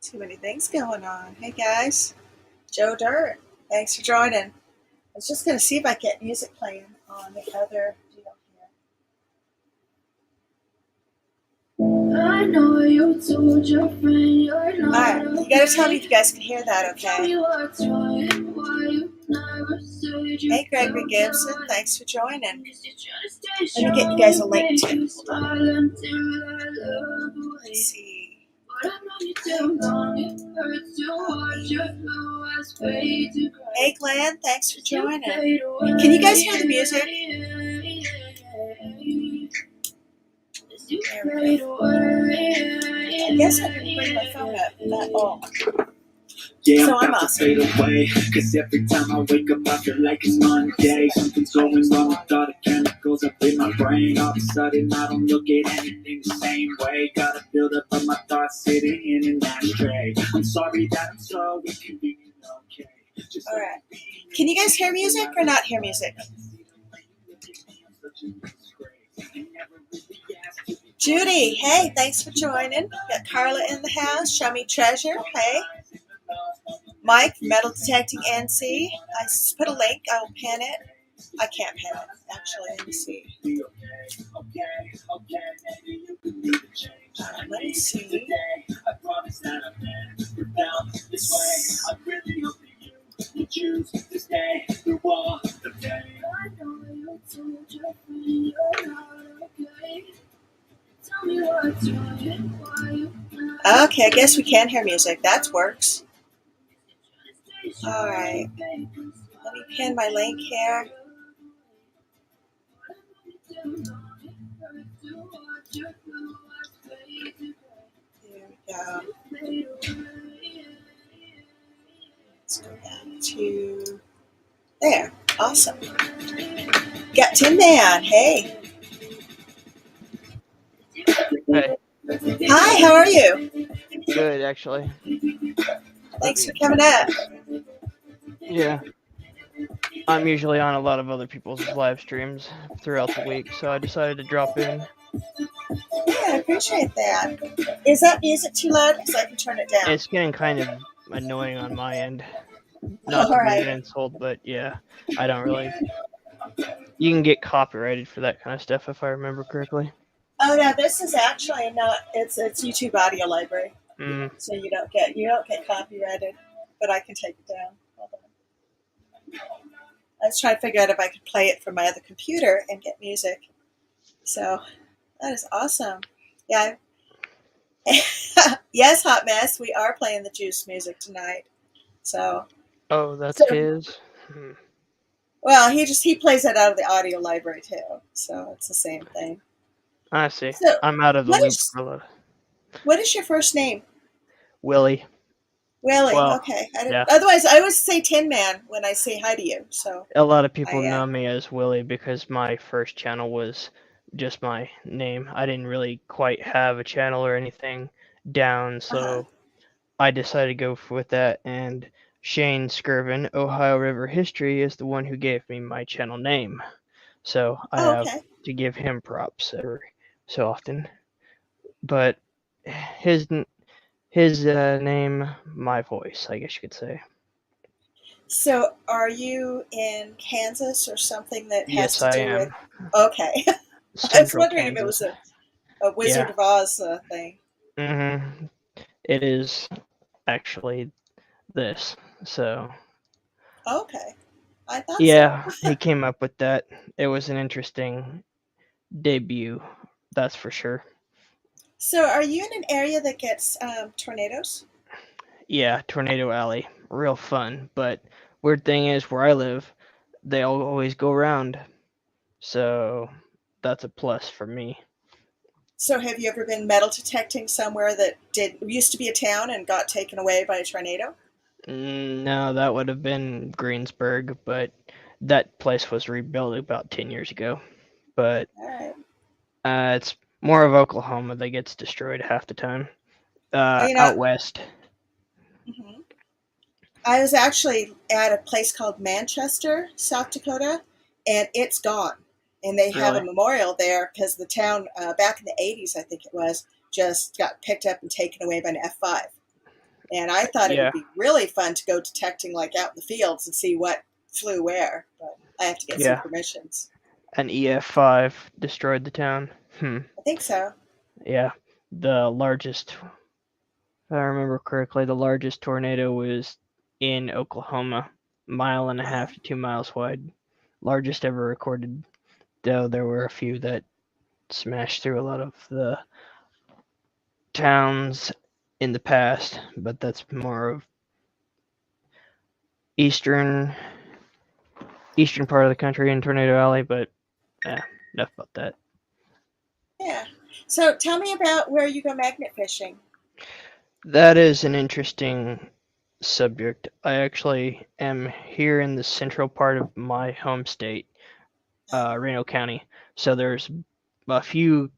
Too many things going on. Hey guys, Joe Dirt. Thanks for joining. I was just going to see if I can get music playing on the other deal here. I know you told your friend you're not. Alright, you gotta tell me if you guys can hear that, okay? Hey Gregory Gibson, thanks for joining. Let me get you guys a link too. Hold on. Let's see. Hey Glenn, thanks for joining. Can you guys hear the music? I guess I didn't bring my phone up at all. Yeah, So I'm about to fade away, cause every time I wake up I feel like it's Monday. Something's going wrong with all the chemicals up in my brain. All of a sudden I don't look at anything the same way. Gotta build up of my thoughts sitting in an ashtray. I'm sorry that I'm so inconvenient, okay. Alright. Can you guys hear music or not hear music? Judy, hey, thanks for joining. Got Carla in the house. Show me treasure, hey. Mike, metal detecting NC. I put a link. I'll pin it. I can't pin it, actually. Let me see. Let me see. Okay, I guess we can hear music. That works. Alright. Let me pin my link here. There we go. Let's go down to there. Awesome. Got Tin Man. Hey. Hey, Hi, how are you? good actually. Thanks for coming up. Yeah, I'm usually on a lot of other people's live streams throughout the week, so I decided to drop in. Yeah, I appreciate that. Is that music too loud? Because I can turn it down. It's getting kind of annoying on my end. Not to be an Alright. insult, but yeah, I don't really. You can get copyrighted for that kind of stuff if I remember correctly. Oh no, this is actually not. It's YouTube Audio Library, so you don't get copyrighted. But I can take it down. Hold on. I was trying to figure out if I could play it from my other computer and get music. So that is awesome. Yeah. Yes, Hot Mess. We are playing the Juice music tonight. So. Oh, that's So, his. well, he plays it out of the audio library too, so it's the same thing. I see. So, I'm out of the loop for a little. What is your first name? Willie. Willie. Well, Okay. yeah. Otherwise, I always say Tin Man when I say hi to you. So A lot of people know me as Willie because my first channel was just my name. I didn't really quite have a channel or anything down, so I decided to go with that. And Shane Skirvin, Ohio River History, is the one who gave me my channel name. So I have to give him props every so often. But his name, my voice, I guess you could say. So, are you in Kansas or something that has Yes, to do I am. with? Okay, I was wondering if it was a Wizard of Oz thing. It is actually this. So. Okay, I thought Yeah, so. he came up with that. It was an interesting debut, that's for sure. So, are you in an area that gets tornadoes? Yeah, Tornado Alley, real fun. But weird thing is, where I live, they all always go around, so that's a plus for me. So, have you ever been metal detecting somewhere that used to be a town and got taken away by a tornado? No, that would have been Greensburg, but that place was rebuilt about 10 years ago. But it's more of Oklahoma that gets destroyed half the time. Out west. Mm-hmm. I was actually at a place called Manchester, South Dakota, and it's gone. And they have a memorial there because the town, back in the 80s, I think it was, just got picked up and taken away by an F5. And I thought it would Yeah, be really fun to go detecting like out in the fields and see what flew where, but I have to get some yeah. permissions. An EF5 destroyed the town. I think so. Yeah, the largest, if I remember correctly, the largest tornado was in Oklahoma, mile and a Uh-huh. half to 2 miles wide, largest ever recorded. Though there were a few that smashed through a lot of the towns in the past, but that's more of eastern eastern part of the country in Tornado Alley. But enough about that. Yeah. So tell me about where you go magnet fishing. That is an interesting subject. I actually am here in the central part of my home state, Reno County. So there's a few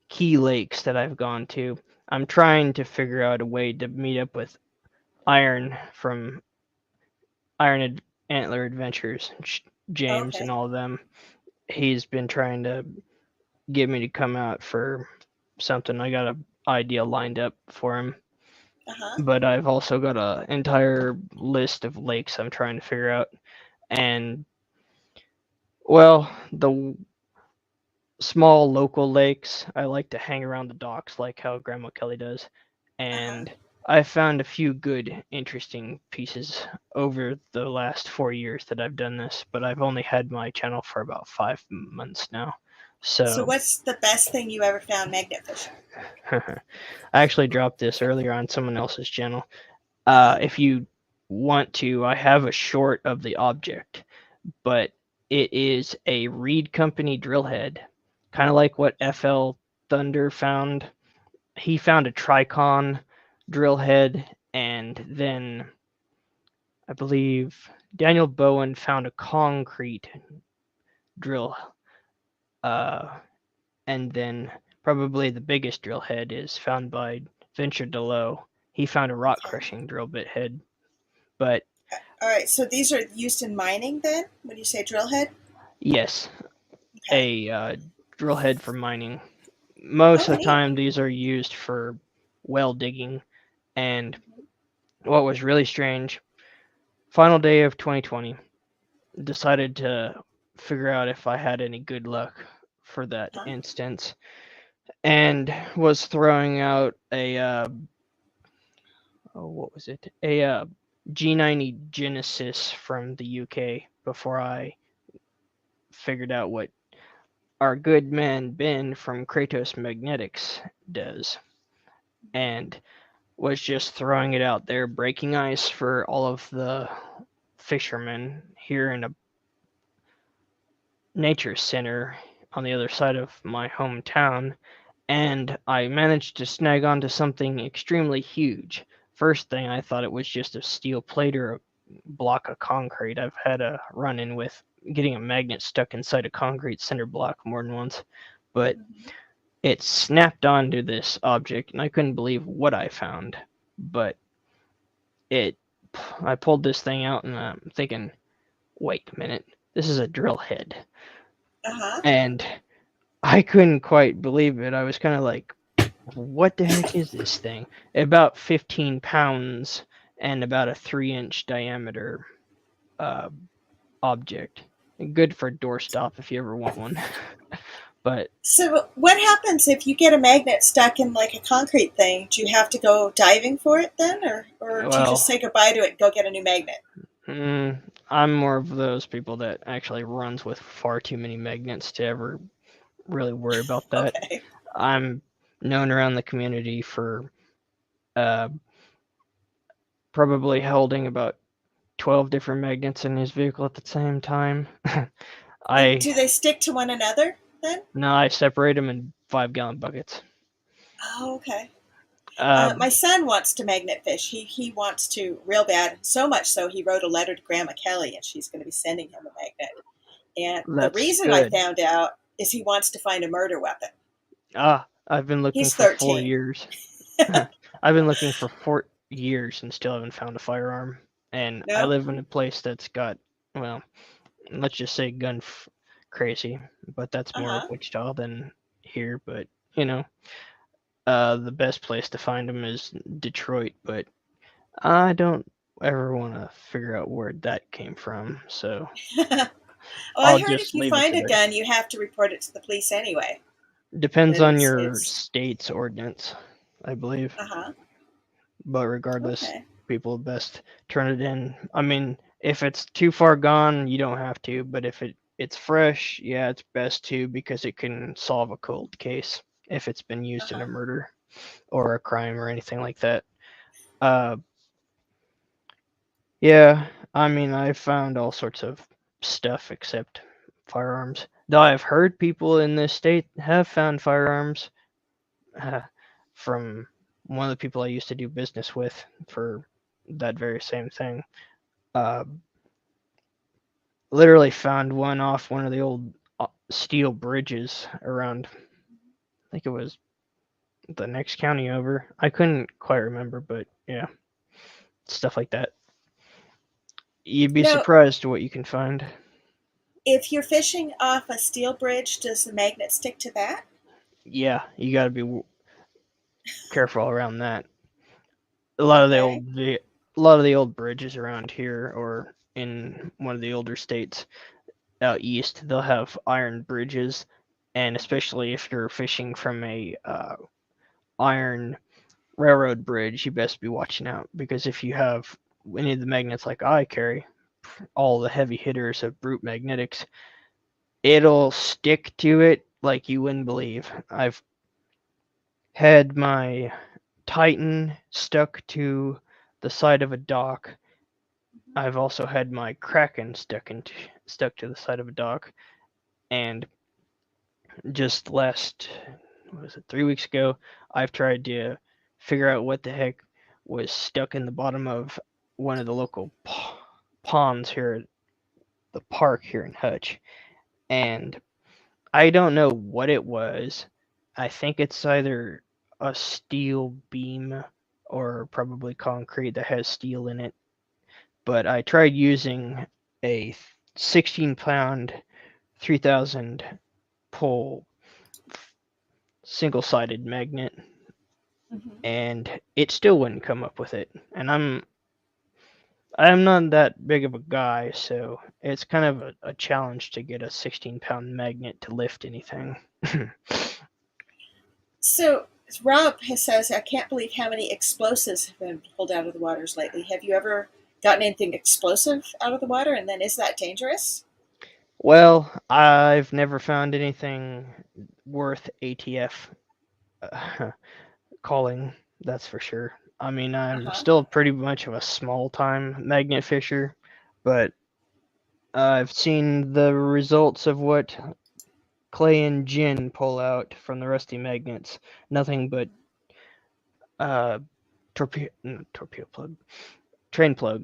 key lakes that I've gone to. I'm trying to figure out a way to meet up with Iron from Antler Adventures, James, and Okay. all of them. He's been trying to get me to come out for something. I got an idea lined up for him, Uh-huh. but I've also got an entire list of lakes I'm trying to figure out. And well, the small local lakes, I like to hang around the docks like how Grandma Kelly does. Uh-huh. And I found a few good, interesting pieces over the last 4 years that I've done this, but I've only had my channel for about 5 months now. So So what's the best thing you ever found magnet fishing? I actually dropped this earlier on someone else's channel. Uh-huh. If you want to, I have a short of the object, but it is a Reed Company drill head, kind of like what FL Thunder found. He found a Tricon drill head, and then I believe Daniel Bowen found a concrete drill, uh, and then probably the biggest drill head is found by Venture Delow. He found a rock Okay. crushing drill bit head, but All right. So these are used in mining then when you say drill head? yes, Okay. a drill head for mining. Most Oh, of the neat. time, these are used for well digging. And what was really strange, final day of 2020, decided to figure out if I had any good luck for that Huh? instance, and was throwing out a what was it? A G90 Genesis from the UK before I figured out what our good man Ben from Kratos Magnetics does, and was just throwing it out there, breaking ice for all of the fishermen here in a nature center on the other side of my hometown, and I managed to snag onto something extremely huge. First thing, I thought it was just a steel plate or a block of concrete. I've had a run in with getting a magnet stuck inside a concrete cinder block more than once, but Mm-hmm. it snapped onto this object, and I couldn't believe what I found. But it, I pulled this thing out, and I'm thinking, wait a minute, this is a drill head, Uh-huh. and I couldn't quite believe it. I was kind of like, what the heck is this thing? About 15 pounds and about a 3-inch diameter uh, object. Good for doorstop if you ever want one. But, So what happens if you get a magnet stuck in like a concrete thing? Do you have to go diving for it then, or do you just well, say goodbye to it and go get a new magnet? mm, I'm more of those people that actually runs with far too many magnets to ever really worry about that. Okay. I'm known around the community for uh, probably holding about 12 different magnets in his vehicle at the same time. And I do they stick to one another then? no, I separate them in 5-gallon buckets. Oh, okay. Uh, My son wants to magnet fish. He wants to real bad, so much so he wrote a letter to Grandma Kelly, and she's going to be sending him a magnet. And the that's reason I good. found out is he wants to find a murder weapon. I've been looking He's for 4 13. years. I've been looking for 4 years and still haven't found a firearm. And I No? live in a place that's got, well, let's just say crazy, but that's Uh more of huh. Wichita than here. But you know, The best place to find them is Detroit, but I don't ever want to figure out where that came from, so Oh, I I'll heard if just you leave it find to a there. gun, you have to report it to the police anyway. Depends That on it's your it's state's ordinance, I believe. uh-huh. But regardless, Okay. people best turn it in. I mean, if it's too far gone, you don't have to. But if it's fresh, yeah, it's best to because it can solve a cold case if it's been used in Uh-huh. a murder or a crime or anything like that. Uh, yeah, I mean, I've found all sorts of stuff except firearms. Though I've heard people in this state have found firearms uh, from one of the people I used to do business with for that very same thing. Uh, Literally found one off one of the old steel bridges around, I think it was the next county over. I couldn't quite remember, but yeah, stuff like that. You'd be You know, surprised what you can find. if you're fishing off a steel bridge, does the magnet stick to that? Yeah, you got to be careful around that. A lot of the Okay. old a lot of the old bridges around here or in one of the older states out east, they'll have iron bridges, and especially if you're fishing from a iron railroad bridge, you best be watching out because if you have any of the magnets like I carry, all the heavy hitters of brute magnetics, it'll stick to it like you wouldn't believe. I've had my Titan stuck to the side of a dock. I've also had my Kraken stuck to the side of a dock, and just last what was it 3 weeks ago, I've tried to figure out what the heck was stuck in the bottom of one of the local ponds here at the park here in Hutch, and I don't know what it was. I think it's either a steel beam or probably concrete that has steel in it. But I tried using a 16-pound 3000 pull single-sided magnet Mm-hmm. and it still wouldn't come up with it. And I'm not that big of a guy, so it's kind of a challenge to get a 16-pound magnet to lift anything. So Rob says, I can't believe how many explosives have been pulled out of the waters lately. Have you ever gotten anything explosive out of the water? And then is that dangerous? Well, I've never found anything worth ATF calling, that's for sure. I mean, I'm Uh-huh. still pretty much of a small time magnet fisher, but I've seen the results of what Clay and Jin pull out from the rusty magnets. Nothing but uh, torpedo plug, train plug.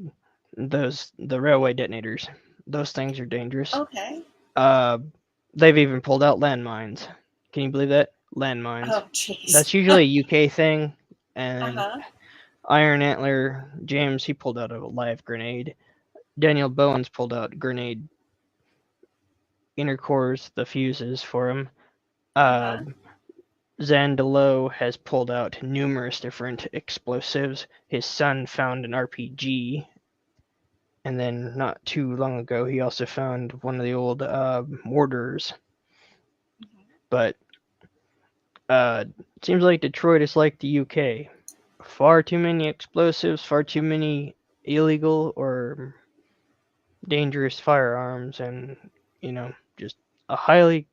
The railway detonators. Those things are dangerous. Okay. Uh, they've even pulled out landmines. Can you believe that? Landmines. Oh, jeez. That's usually a UK thing. And Uh-huh. Iron Antler James, he pulled out a live grenade. Daniel Bowens pulled out grenade inner cores, the fuses for him. Uh, Uh-huh. Zandalo has pulled out numerous different explosives. His son found an RPG, and then not too long ago, he also found one of the old mortars. But it seems like Detroit is like the UK. Far too many explosives, far too many illegal or dangerous firearms, and just a highly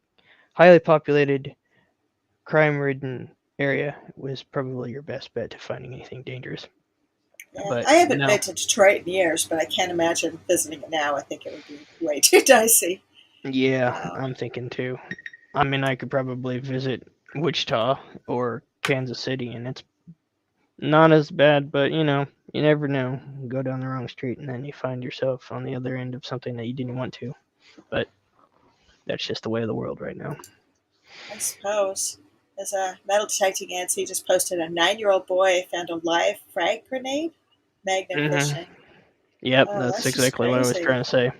populated, crime-ridden area was probably your best bet to finding anything dangerous. Yeah. But I haven't no, been to Detroit in years, but I can't imagine visiting it now. I think it would be way too dicey. yeah, Um, I'm thinking too. I mean, I could probably visit Wichita or Kansas City, and it's not as bad, but you never know. You go down the wrong street, and then you find yourself on the other end of something that you didn't want to. But that's just the way of the world right now. I suppose. As a metal detecting agency just posted, a 9-year-old boy found a live frag grenade magnet Hmm. fishing. Yep, Oh, that's that's just exactly what I was crazy. trying to say.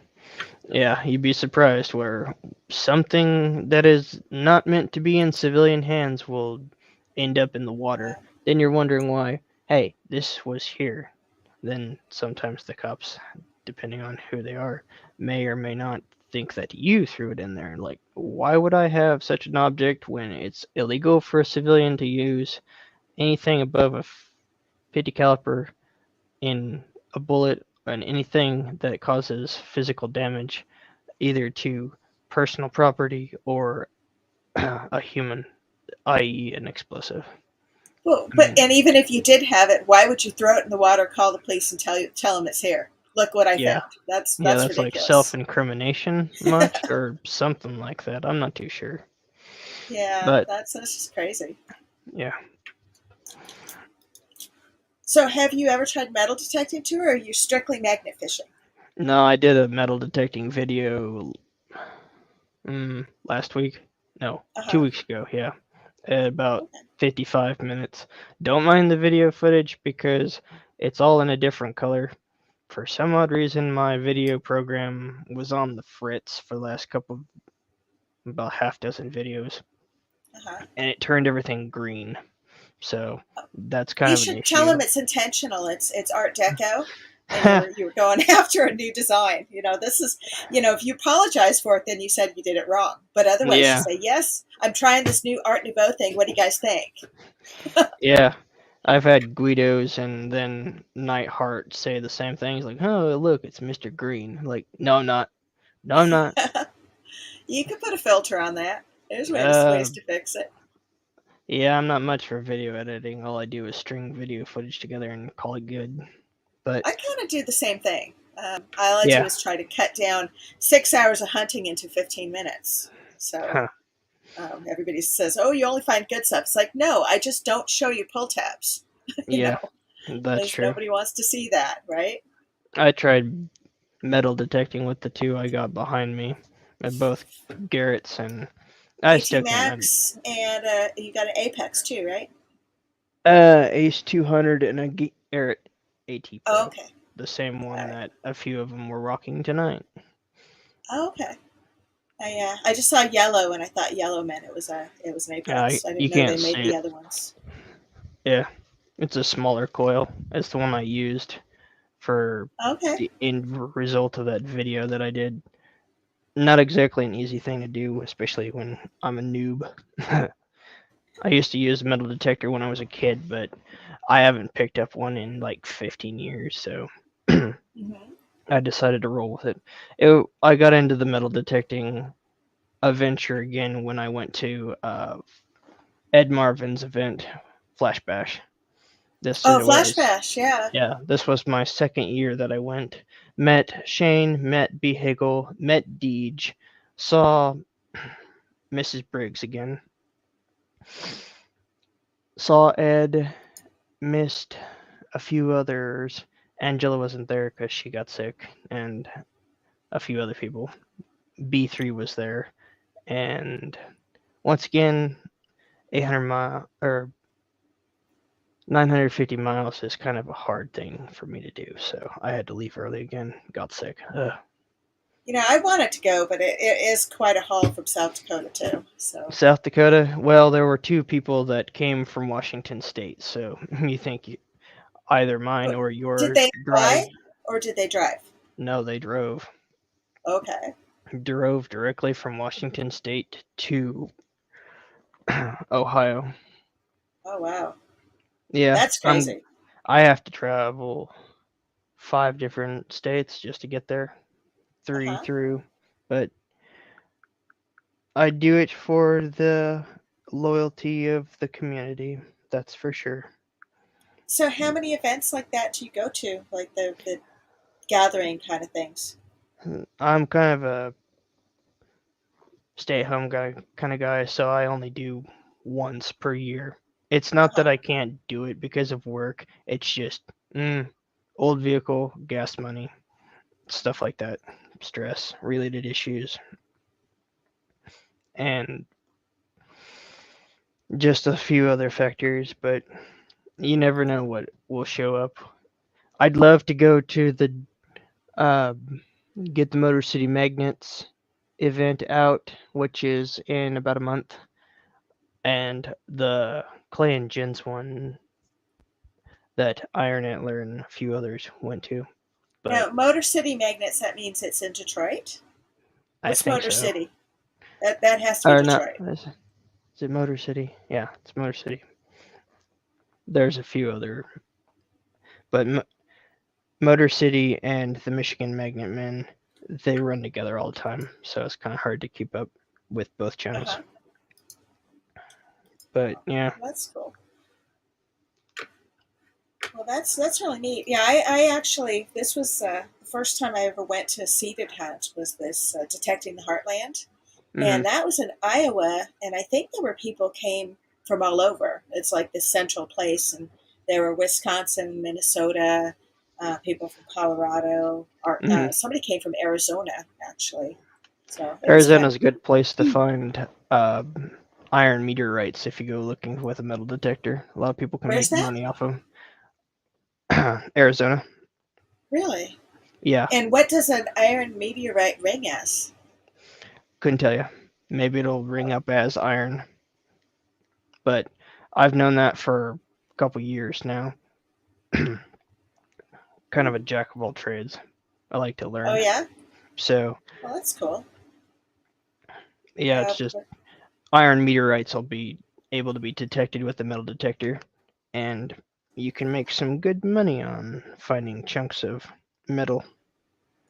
Yeah, you'd be surprised where something that is not meant to be in civilian hands will end up in the water. Then you're wondering why, hey, this was here. Then sometimes the cops, depending on who they are, may or may not think that you threw it in there. Like, why would I have such an object when it's illegal for a civilian to use anything above a 50 caliber in a bullet and anything that causes physical damage either to personal property or a human, i.e., an explosive. Well, I but mean, and even if you did have it, why would you throw it in the water, call the police, and tell them it's here? Look what I yeah, found. That's yeah, that's that's like ridiculous. self-incrimination much or something like that. I'm not too sure, Yeah, but that's just crazy. yeah. So, have you ever tried metal detecting too, or are you strictly magnet fishing? No, I did a metal detecting video last week. No, Uh two huh. weeks ago. Yeah, at about Okay. 55 minutes. Don't mind the video footage because it's all in a different color. For some odd reason, my video program was on the fritz for the last couple, about half dozen videos, Uh huh. and it turned everything green. So that's kind You of an should tell issue. them it's intentional. It's Art Deco, and you were going after a new design. This is if you apologize for it, then you said you did it wrong. But otherwise, you Yeah, say yes. I'm trying this new Art Nouveau thing. What do you guys think? yeah. I've had Guidos and then Nightheart say the same things, like, "Oh, look, it's Mr. Green." Like, no, I'm not. No, I'm not. You can put a filter on that. There's Uh, ways to fix it. yeah, I'm not much for video editing. All I do is string video footage together and call it good. But I kind of do the same thing. All I do yeah, is try to cut down 6 hours of hunting into 15 minutes. So huh, everybody says, "Oh, you only find good stuff." It's like, no, I just don't show you pull tabs, yeah, that's because true. nobody wants to see that, right? I tried metal detecting with the two I got behind me, both Garrett's, and I AT still can't. Max, and you got an Apex too, right? Ace 200 and a Garrett AT Oh, Pro, okay, the same all one right. that a few of them were rocking tonight. Oh, okay. I just saw yellow, and I thought yellow meant it was an Apex. I didn't You know can't they made see the it. other ones. Yeah, it's a smaller coil. It's the one I used for Okay. the end result of that video that I did. Not exactly an easy thing to do, especially when I'm a noob. I used to use a metal detector when I was a kid, but I haven't picked up one in like 15 years, so Hmm. I decided to roll with it. I got into the metal detecting adventure again when I went to Ed Marvin's event, Flash Bash. This Oh, it Flash was, Bash, yeah. yeah, this was my second year that I went. Met Shane, met B. Hagel, met Deej, saw Mrs. Briggs again, saw Ed, missed a few others. Angela wasn't there because she got sick, and a few other people. B3 was there, and once again, 800 mile or 950 miles is kind of a hard thing for me to do, so I had to leave early again. Got sick. Ugh. I wanted to go, but it is quite a haul from South Dakota too. So, South Dakota. Well, there were two people that came from Washington State, so you think either mine but or did your they drive? fly or did they drive? No, they drove. Okay. Drove directly from Washington State to Ohio. Oh wow, Yeah, that's crazy. I have to travel 5 different states just to get there. Uh Three huh. through, but I do it for the loyalty of the community. That's for sure. So, how many events like that do you go to, like the gathering kind of things? I'm kind of a stay-at-home guy kind of guy, so I only do once per year. It's Uh not that huh. I can't do it because of work. It's just old vehicle, gas money, stuff like that, stress related issues, and just a few other factors. But you never know what will show up. I'd love to go to the uh, get the Motor City Magnets event out, which is in about a month, and the Clay and Gins one that Iron Antler and a few others went to. But Now, Motor City Magnets, that means it's in Detroit? I What's think Motor so. City? That has to be Or not? Detroit. Is it Motor City? Yeah, it's Motor City. There's a few other, but Motor City and the Michigan Magnet Men, they run together all the time, so it's kind of hard to keep up with both channels. Uh-huh. But yeah. That's cool. Well, that's really neat. Yeah, I actually, this was the first time I ever went to a seated hunt, was this Detecting the Heartland. Mm-hmm. And that was in Iowa, and I think there were people came from all over. It's like this central place, and there were Wisconsin, Minnesota, people from Colorado, or Mm-hmm. somebody came from Arizona, actually. So it was kind Arizona's of a good place to find iron meteorites if you go looking with a metal detector. A lot of people can where's make that? money off of Arizona. Really? Yeah, And what does an iron meteorite ring as? couldn't tell you. Maybe it'll ring Oh, up as iron, but I've known that for a couple years now. Kind of a jack of all trades. I like to oh learn. yeah? So Well, that's cool. yeah, it's Yeah. just iron meteorites will be able to be detected with the metal detector, and you can make some good money on finding chunks of metal.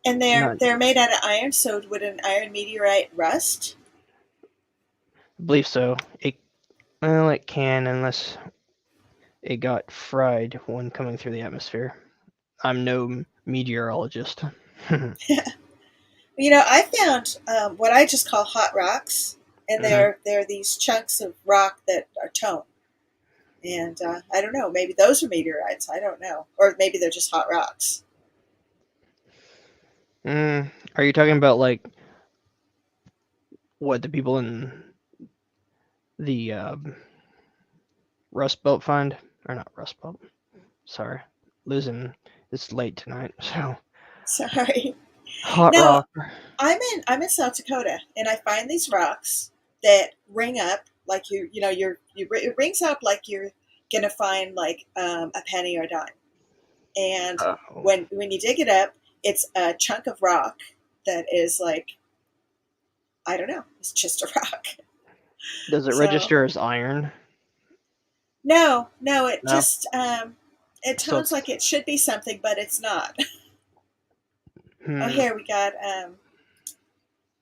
And they're Not they're made out of iron, so would an iron meteorite rust? I believe so. It can unless it got fried when coming through the atmosphere. I'm no meteorologist. I found what I just call hot rocks, and Hmm. they're these chunks of rock that are toned. And I don't know, maybe those are meteorites. I don't know, or maybe they're just hot rocks. Are you talking about like what the people in the Rust Belt find? Or not Rust Belt? Sorry, losing. It's late tonight, so Sorry. hot No, rock. I'm in South Dakota, and I find these rocks that ring up like it rings up like you're gonna find like a penny or a dime. And Oh. when you dig it up, it's a chunk of rock that is like, I don't know, it's just a rock. Does it So register as iron? no, it No. just it So sounds it's like it should be something, but it's not. Oh, hmm. here we got.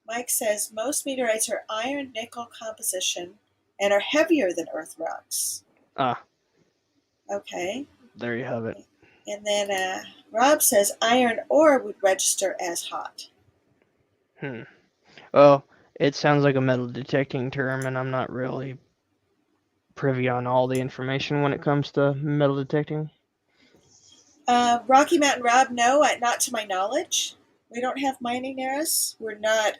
Mike says most meteorites are iron nickel composition and are heavier than Earth rocks. Ah, Okay, there you have it. and then Rob says iron ore would register as hot. Hmm. Well, it sounds like a metal detecting term, and I'm not really privy on all the information when it comes to metal detecting. Rocky Mountain Rob, no, not to my knowledge. We don't have mining near us. We're not.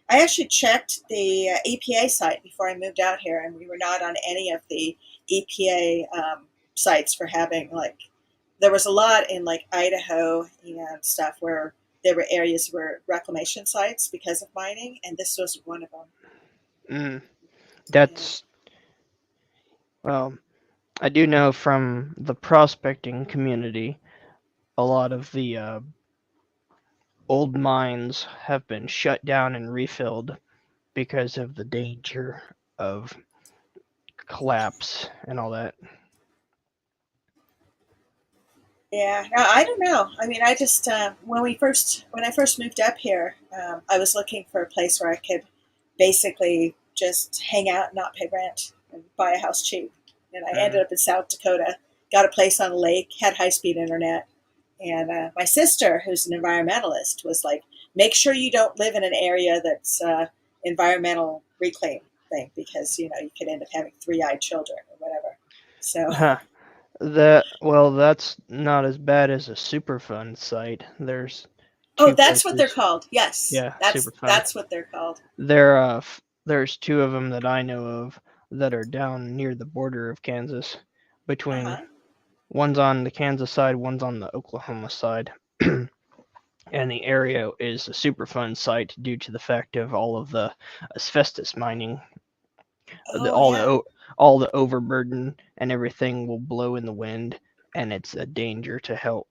I actually checked the EPA site before I moved out here, and we were not on any of the EPA sites for having like. There was a lot in like Idaho and stuff where there were areas where reclamation sites because of mining, and this was one of them. Mm, Yeah. that's well, I do know from the prospecting community, a lot of the old mines have been shut down and refilled because of the danger of collapse and all that. Yeah, no, I don't know. I mean, I just when I first moved up here, I was looking for a place where I could basically just hang out, and not pay rent, and buy a house cheap. And I ended Mm, up in South Dakota, got a place on a lake, had high speed internet, and my sister, who's an environmentalist, was like, "Make sure you don't live in an area that's environmental reclaim thing because you could end up having three-eyed children or whatever." So, huh. That's not as bad as a Superfund site. There's oh, two that's what they're places. called. Yes, Yeah, that's Superfund. that's what they're called. There's two of them that I know of that are down near the border of Kansas. Uh Between huh. one's on the Kansas side, one's on the Oklahoma side. And the area is a Superfund site due to the fact of all of the asbestos mining The, Oh yeah. all the overburden and everything will blow in the wind, and it's a danger to health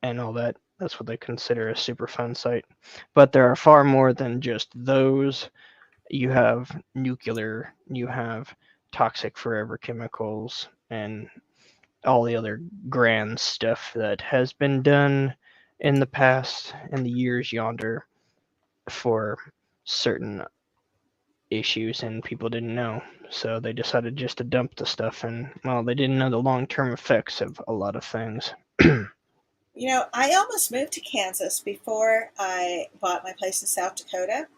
and all that. That's what they consider a Superfund site. But there are far more than just those. You have nuclear, you have toxic forever chemicals, and all the other grand stuff that has been done in the past, in the years yonder, for certain issues, and people didn't know. So they decided just to dump the stuff, and well, they didn't know the long term effects of a lot of things. You know, I almost moved to Kansas before I bought my place in South Dakota.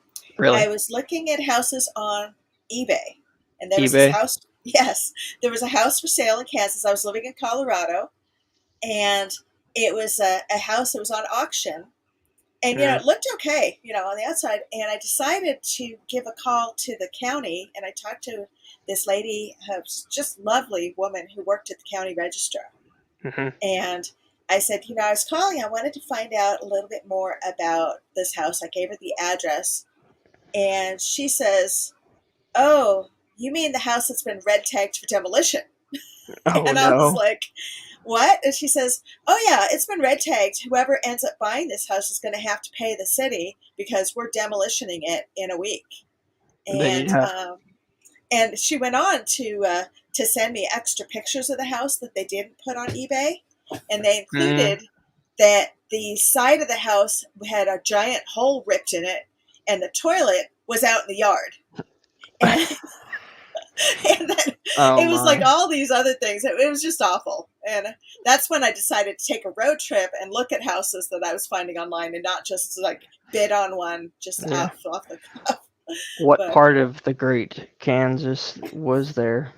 I Really? was looking at houses on eBay, and there was this eBay? house. Yes, there was a house for sale in Kansas. I was living in Colorado, and it was a house that was on auction. And, you know, Mm, it looked okay, you know, on the outside. And I decided to give a call to the county, and I talked to this lady, who's just lovely woman who worked at the county register. hmm And I said, you know, I was calling. I wanted to find out a little bit more about this house. I gave her the address, and she says, "Oh, you mean the house that's been red tagged for demolition?" Oh And I was no. like, "What?" And she says, "Oh, yeah, it's been red tagged. Whoever ends up buying this house is going to have to pay the city because we're demolitioning it in a week." Then you'd And have. and she went on to send me extra pictures of the house that they didn't put on eBay, and they Mm, included that the side of the house had a giant hole ripped in it, and the toilet was out in the yard. And and then oh it was like my. all these other things. It was just awful. And that's when I decided to take a road trip and look at houses that I was finding online and not just like bid on one just Yeah. off the cuff. What But part of the great Kansas was there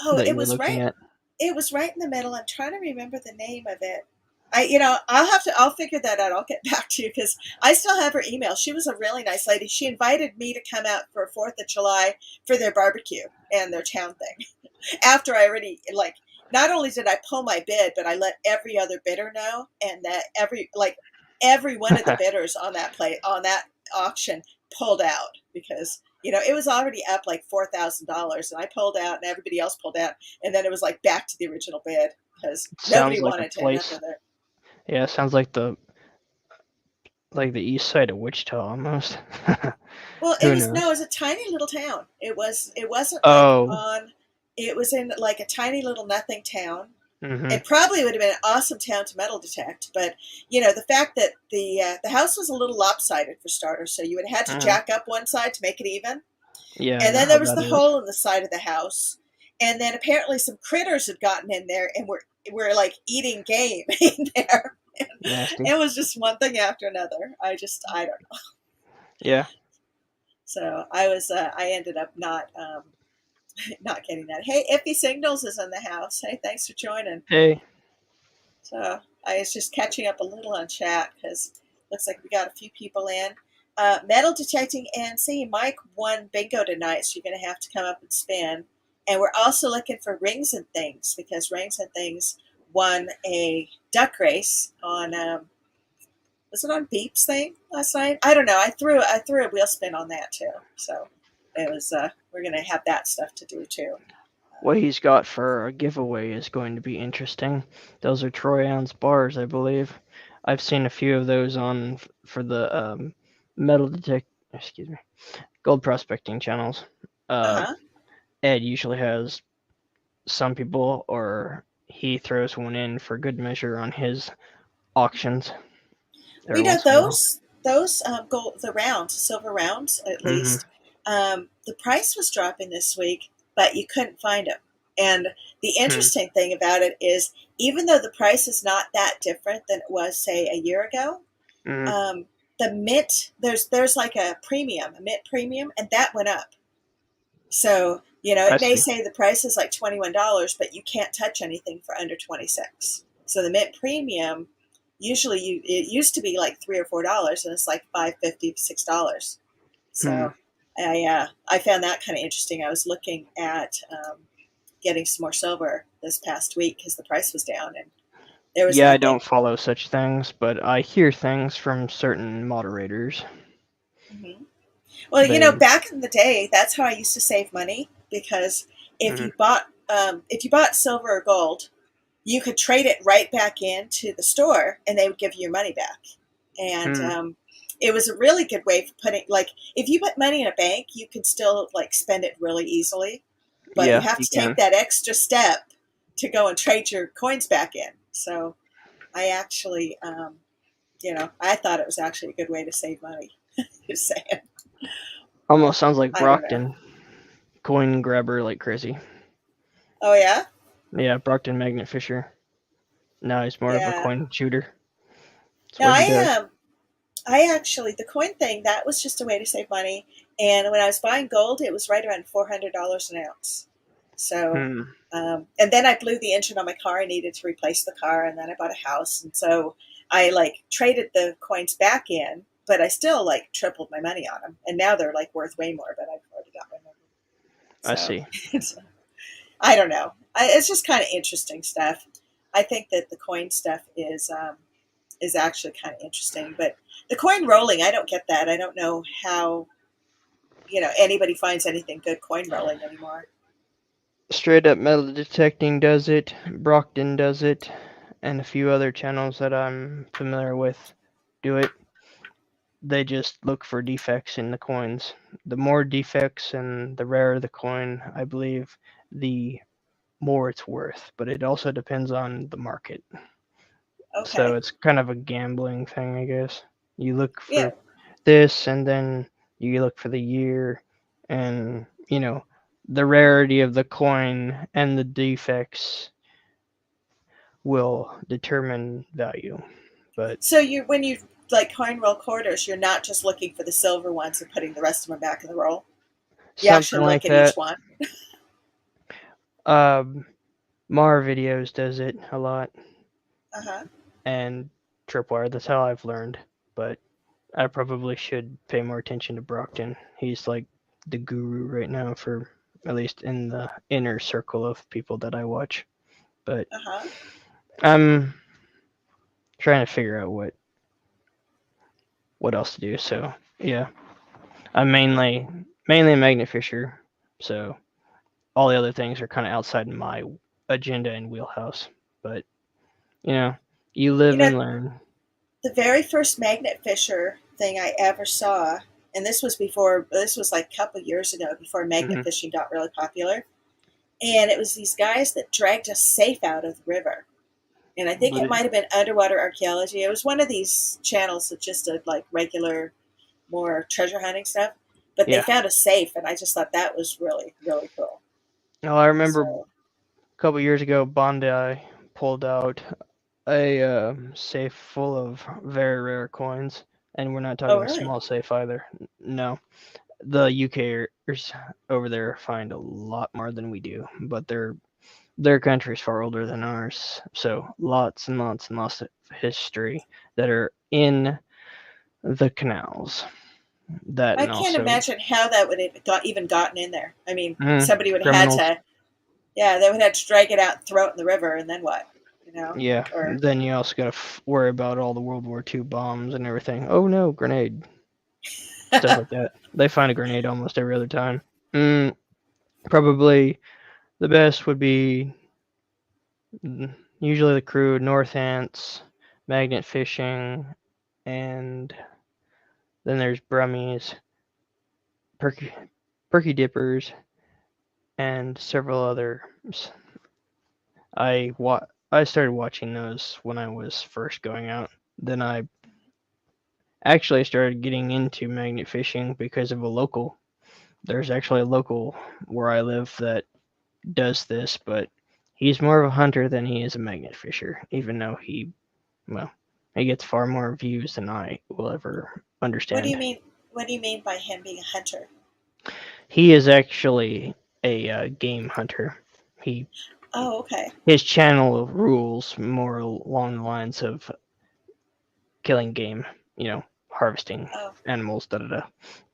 oh, that you were looking at? it was right in the middle. I'm trying to remember the name of it. I'll figure that out. I'll get back to you because I still have her email. She was a really nice lady. She invited me to come out for 4th of July for their barbecue and their town thing. After I already like, not only did I pull my bid, but I let every other bidder know, and that every one of the bidders on that auction pulled out because it was already up like $4,000, and I pulled out, and everybody else pulled out, and then it was like back to the original bid because nobody Sounds like a wanted to end up place. with it. Yeah, sounds like the east side of Wichita almost. Well, it Who was no, it knows? was a tiny little town. It wasn't like Oh. on. It was in like a tiny little nothing town. Mhm. It probably would have been an awesome town to metal detect, but the fact that the house was a little lopsided for starters, so you would have had to Mhm. jack up one side to make it even, Yeah, I and know then how there was that the is. hole in the side of the house, and then apparently some critters had gotten in there and were like eating game in there. Nasty. It was just one thing after another. I don't know. Yeah. So I ended up not getting that. Hey, Iffy Signals is in the house. Hey, thanks for joining. Hey. So I was just catching up a little on chat because looks like we got a few people in. Metal detecting and see Mike won bingo tonight, so you're going to have to come up and spin. And we're also looking for Rings and Things because Rings and Things won a duck race on was it on Beep's thing last night? I don't know. I threw a wheel spin on that too. So it was we're going to have that stuff to do too. What he's got for a giveaway is going to be interesting. Those are Troyan's bars, I believe. I've seen a few of those on for the metal detect. Excuse me, gold prospecting channels. Uh Uh, huh. Ed usually has some people, or he throws one in for good measure on his auctions every We know once in a while. those gold the rounds, silver rounds at hmm least. The price was dropping this week, but you couldn't find them. And the Hmm. interesting thing about it is, even though the price is not that different than it was, say, a year ago, hmm um, the mint there's like a mint premium, and that went up. So I it may see. say the price is like $21, but you can't touch anything for under 26. So the mint premium usually it used to be like $3 or $4, and it's like $5.50 $6. Hmm. So I found that kind of interesting. I was looking at getting some more silver this past week because the price was down, and there was Yeah, I nothing. don't follow such things, but I hear things from certain moderators. Mm-hmm. Well, They. back in the day, that's how I used to save money because Mhm. if you bought silver or gold, you could trade it right back into the store, and they would give you your money back. And Hmm. it was a really good way for putting, like, if you put money in a bank, you can still like spend it really easily, but you Yeah, have you to take can. that extra step to go and trade your coins back in. So I actually, I thought it was actually a good way to save money. Just saying. But Almost sounds like I don't know. Brockton. Coin grabber like crazy. Oh yeah, Yeah, Brockton Magnet Fisher. Now he's more of a yeah. coin shooter. That's No, what he does. I actually the coin thing that was just a way to save money. And when I was buying gold, it was right around $400 an ounce. So, Hmm. and then I blew the engine on my car. I needed to replace the car, and then I bought a house, and so I like traded the coins back in, but I still like tripled my money on them, and now they're like worth way more. But I've already got my money, I so see. I don't know. It's just kind of interesting stuff. I think that the coin stuff is actually kind of interesting, but the coin rolling, I don't get that. I don't know how anybody finds anything good coin rolling anymore. Straight up metal detecting does it. Brockton does it, and a few other channels that I'm familiar with do it. They just look for defects in the coins. The more defects and the rarer the coin, I believe, the more it's worth. But it also depends on the market. So Okay, it's kind of a gambling thing, I guess. You look yeah. for this, and then you look for the year, and the rarity of the coin and the defects will determine value. But So when you like coin roll quarters, you're not just looking for the silver ones and putting the rest of them back in the roll. You something actually like look at that. each one. Um, Mar videos does it a lot, Uh huh. and Tripwire. That's how I've learned. But I probably should pay more attention to Brockton. He's like the guru right now for at least in the inner circle of people that I watch. But Uh huh. I'm trying to figure out what else to do. So yeah, I'm mainly a magnet fisher. So all the other things are kind of outside my agenda and wheelhouse. But you know, you You live know, and learn. the very first magnet fisher thing I ever saw, and this was like a couple years ago before magnet Hmm. fishing got really popular, and it was these guys that dragged a safe out of the river. And I think But it might have been underwater archaeology. It was one of these channels that just did like regular, more treasure hunting stuff. But they yeah, found a safe, and I just thought that was really, really cool. well, I remember So, a couple years ago, Bondi pulled out a safe full of very rare coins, and we're not oh talking a really? small safe either. No, the UKers over there find a lot more than we do, but their country's far older than ours, so lots and lots and lots of history that are in the canals. That I and can't also imagine how that would have even gotten in there. I mean, somebody would have had criminals. to, yeah, they would have to drag it out and throw it in the river, and then what? Yeah, Or then you also gotta worry about all the World War II bombs and everything. Oh no, grenade, stuff like that. They find a grenade almost every other time. Mm, Probably the best would be usually the crew, North Ants, magnet fishing, and then there's brummies, perky, perky dippers, and several others. I started watching those when I was first going out. Then I actually started getting into magnet fishing because of a local. There's actually a local where I live that does this, but he's more of a hunter than he is a magnet fisher, even though well, he gets far more views than I will ever what do understand. you mean? What do you mean by him being a hunter? He is actually a game hunter. He Oh, okay. his channel rules more along the lines of killing game, harvesting Oh, animals, da da da.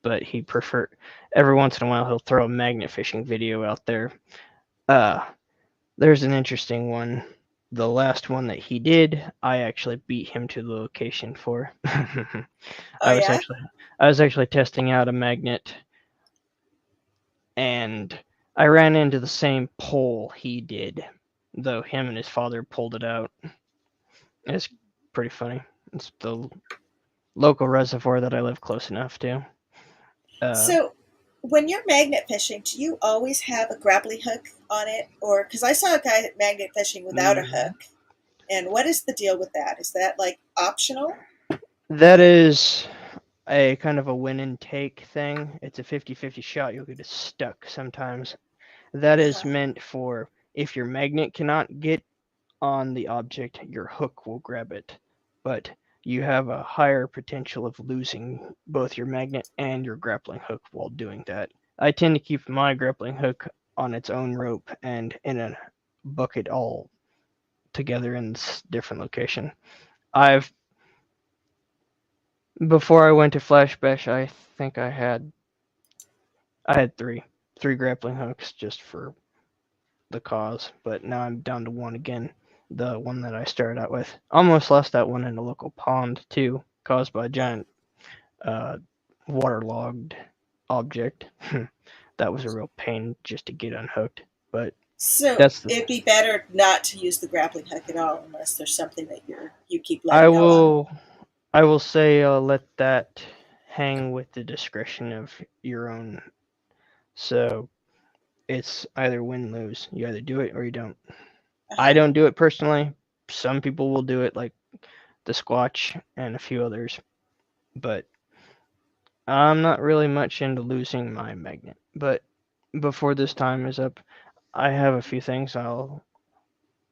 But he prefer every once in a while he'll throw a magnet fishing video out there. Uh, there's an interesting one the last one that he did, I actually beat him to the location for. Oh I was yeah. actually testing out a magnet, and I ran into the same pole he did, though him and his father pulled it out. It's pretty funny. It's the local reservoir that I live close enough to. So when you're magnet fishing, do you always have a grappling hook on it, or because I saw a guy magnet fishing without a hook? And what is the deal with that? Is that like optional? That is a kind of a win and take thing. It's a 50-50 shot. You'll get stuck sometimes. That is Uh-huh. meant for if your magnet cannot get on the object, your hook will grab it. But you have a higher potential of losing both your magnet and your grappling hook while doing that. I tend to keep my grappling hook on its own rope and in a bucket all together in this different location. I've Before I went to Flash Bash, I think I had three grappling hooks just for the cause, but now I'm down to one again. The one that I started out with. Almost lost that one in a local pond too, caused by a giant uh, waterlogged object. That was a real pain just to get unhooked. But So that's the it'd be better not to use the grappling hook at all unless there's something that you keep I letting go on. will I will say let that hang with the discretion of your own. So it's either win lose. You either do it or you don't. I Uh-huh. don't do it personally. Some people will do it, like the Squatch and a few others, but I'm not really much into losing my magnet. But before this time is up, I have a few things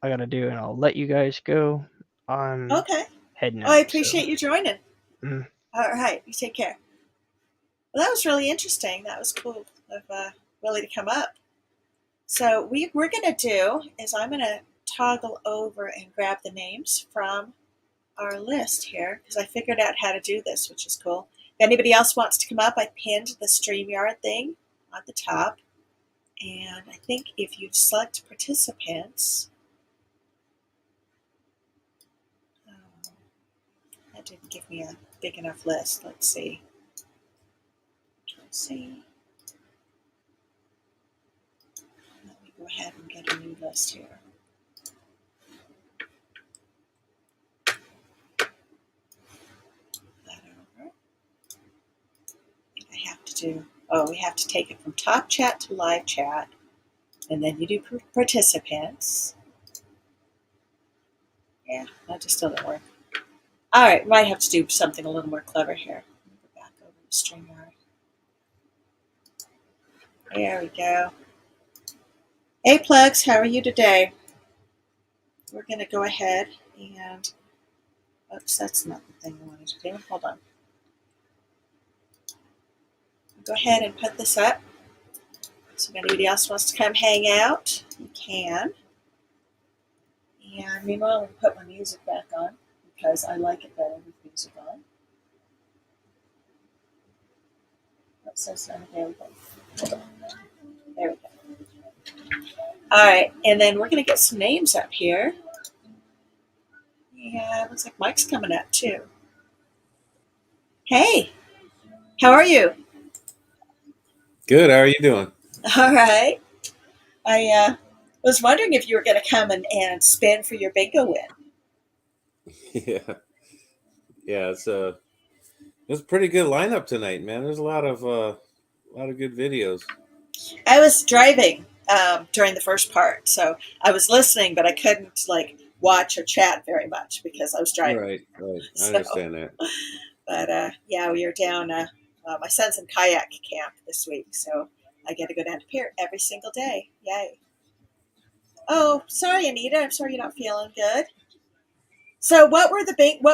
I gotta do, and I'll let you guys go. I'm Okay. heading Oh, I out, so appreciate you joining. mm, All right. You take care. Well, that was really interesting. That was cool of Willie to come up. So we're gonna do is I'm gonna toggle over and grab the names from our list here because I figured out how to do this, which is cool. If anybody else wants to come up, I pinned the StreamYard thing at the top. And I think if you select participants, that didn't give me a big enough list. Let's see. Let's see. Let me go ahead and get a new list here. That over. I have to do, oh, we have to take it from top chat to live chat. And then you do participants. Yeah, that just doesn't work. All right, might have to do something a little more clever here. Go back over to StreamYard. There we go. Hey, Plugs, how are you today? We're going to go ahead and, oops, that's not the thing I wanted to do. Hold on. Go ahead and put this up. So if anybody else wants to come hang out, you can. And meanwhile, I'm going to put my music back on because I like it better with music on. Oops, that's not available. Hold on. There we go. All right, and then we're going to get some names up here. Yeah, looks like Mike's coming up too. Hey, how are you? Good. How are you doing? All right. I was wondering if you were going to come and spin for your bingo win. Yeah, yeah. It's a pretty good lineup tonight, man. There's a lot of good videos. I was driving during the first part, so I was listening, but I couldn't like watch or chat very much because I was driving. Right, right. I So, understand that. but yeah, we are down. My son's in kayak camp this week, so I get to go down to pier every single day. Yay! Oh, sorry, Anita. I'm sorry you're not feeling good. So, what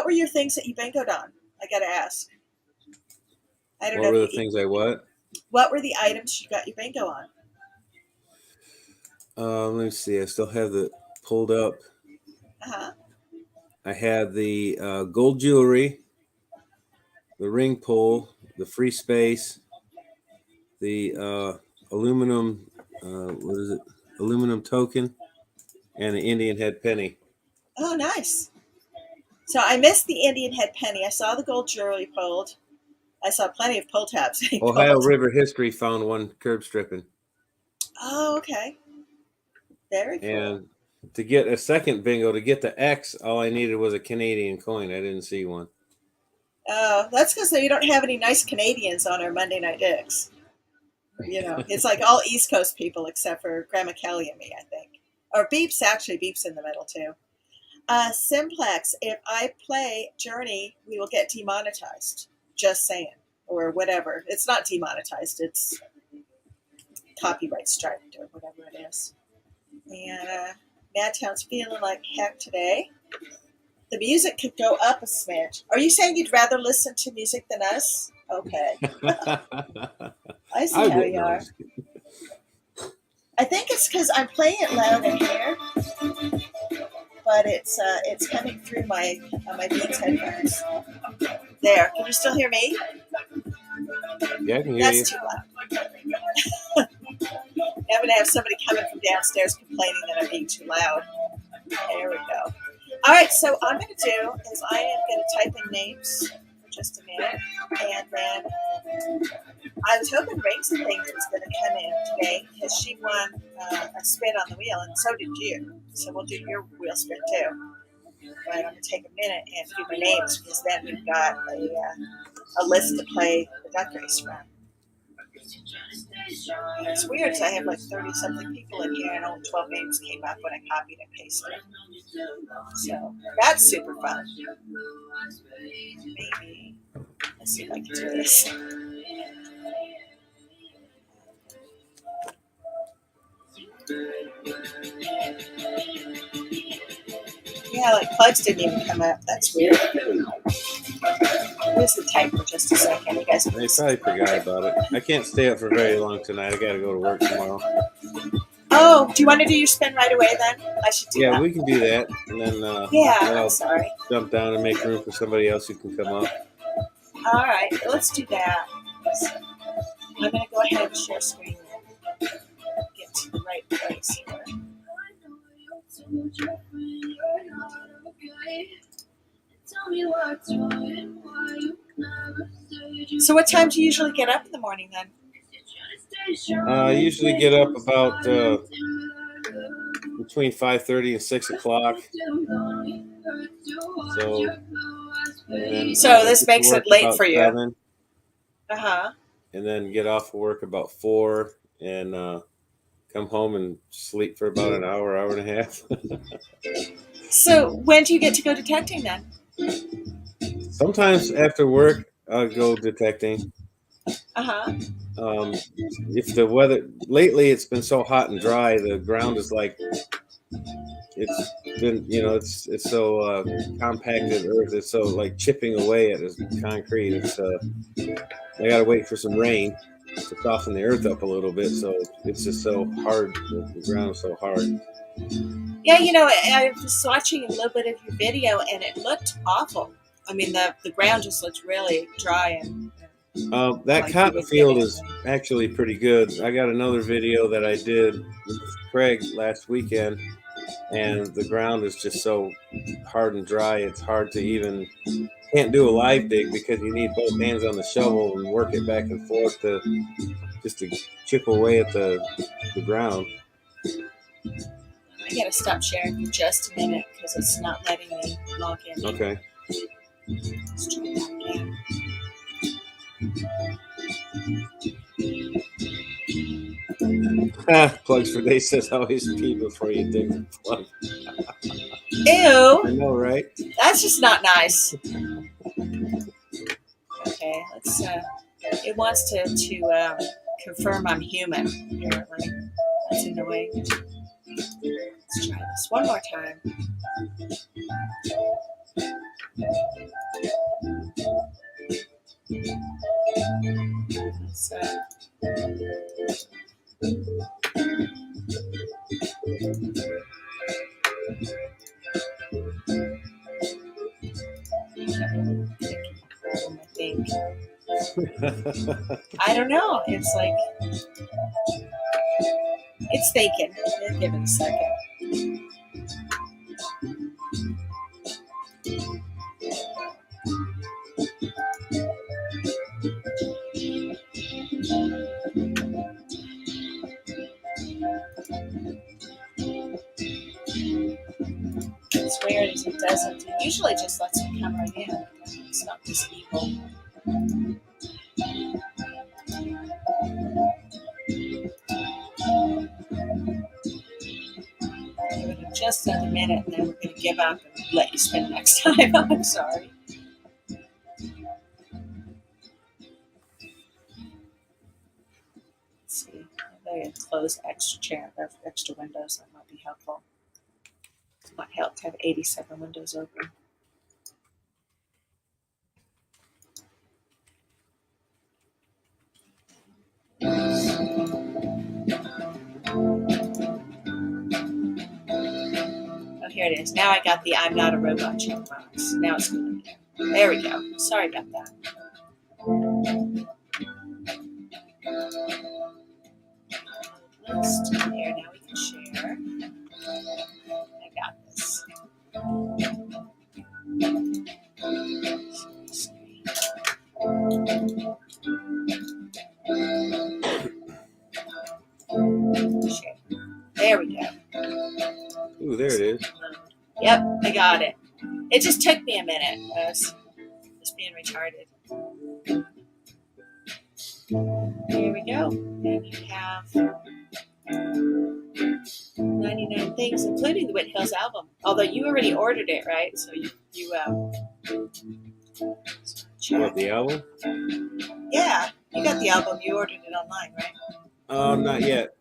were your things that you bingoed on? I got to ask. I don't What know were if the you. things I what? What were the items you got your bingo on? Let me see. I still have the pulled up. Uh huh. I had the gold jewelry, the ring pull, the free space, the aluminum. What is it? Aluminum token, and the Indian head penny. Oh, nice. So I missed the Indian head penny. I saw the gold jewelry pulled. I saw plenty of pull tabs being Ohio pulled. River History found one curb stripping. Oh, okay. Very cool. And to get a second bingo, to get the X, all I needed was a Canadian coin. I didn't see one. Oh, that's because you don't have any nice Canadians on our Monday Night Dicks. You know, it's like all East Coast people except for Grandma Kelly and me, I think. Or Beeps, actually. Beeps in the middle, too. Simplex, if I play Journey, we will get demonetized. Just saying. Or whatever. It's not demonetized. It's copyright striked or whatever it is. And Madtown's feeling like heck today. The music could go up a smidge. Are you saying you'd rather listen to music than us? Okay. I see how you are. I think it's because I'm playing it loud in here, but it's coming through my Beats headphones. There. Can you still hear me? Yeah, I can hear That's you. too loud. I'm going to have somebody coming from downstairs complaining that I'm being too loud. There we go. All right, so what I'm going to do is I am going to type in names for just a minute, and then I was hoping Rings and Things was going to come in today because she won a spin on the wheel, and so did you. So we'll do your wheel spin too. But I'm going to take a minute and do the names because then we've got a list to play the duck race from. It's weird because I have like 30-something people in here and only 12 names came up when I copied and pasted. So that's super fun. Maybe. Let's see if I can do this. Yeah, like plugs didn't even come up. That's weird. Where's the type for just a second? You guys They probably forgot about it. I can't stay up for very long tonight. I got to go to work tomorrow. Oh, do you want to do your spin right away then? I should do that. Yeah, we can do that. And then Yeah, I'll I'm sorry. jump down and make room for somebody else who can come up. All right, let's do that. I'm going to go ahead and share screen and get to the right place here. So what time do you usually get up in the morning then? I usually get up about between 5:30 and 6 o'clock. So this makes it late for you. 7, Uh-huh. and then get off of work about 4 and come home and sleep for about an hour, hour and a half. So when do you get to go detecting then? Sometimes after work, I'll go detecting. Uh-huh. If the weather lately, it's been so hot and dry, the ground is like it's been, it's so compacted earth. It's so like chipping away at this concrete. It's I gotta wait for some rain to soften the earth up a little bit. So it's just so hard. The ground is so hard. Yeah, I was watching a little bit of your video and it looked awful. I mean, the ground just looked really dry and. That like cotton field is actually pretty good. I got another video that I did with Craig last weekend, and the ground is just so hard and dry. It's hard to even can't do a live dig because you need both hands on the shovel and work it back and forth to chip away at the ground. I gotta stop sharing for just a minute because it's not letting me log in. Okay. Let's try that again. Plugs for days says always pee before you dig the plug. Ew! I know, right? That's just not nice. Okay, let's. It wants to confirm I'm human. Apparently, that's annoying. Let's try this one more time. Let's, I think. I don't know. It's like it's thinking. Give it a second. weird is it doesn't. It usually just lets me come right in. It's not this evil. Give it just another minute, and then we're going to give up and let you spin next time. I'm sorry. Let's see. Maybe close extra windows. That might be helpful. It might help to have 87 windows open. Oh, here it is. Now I got the I'm not a robot checkbox. Now it's going there. There we go. Sorry about that. List here. Now we can share. I got this. Share. There we go. Ooh, there it is. Yep, I got it. It just took me a minute. I was just being retarded. Here we go. And you have 99 things, including the Whit Hills album. Although you already ordered it, right? So you What, the album? Yeah, you got the album. You ordered it online, right? Not yet.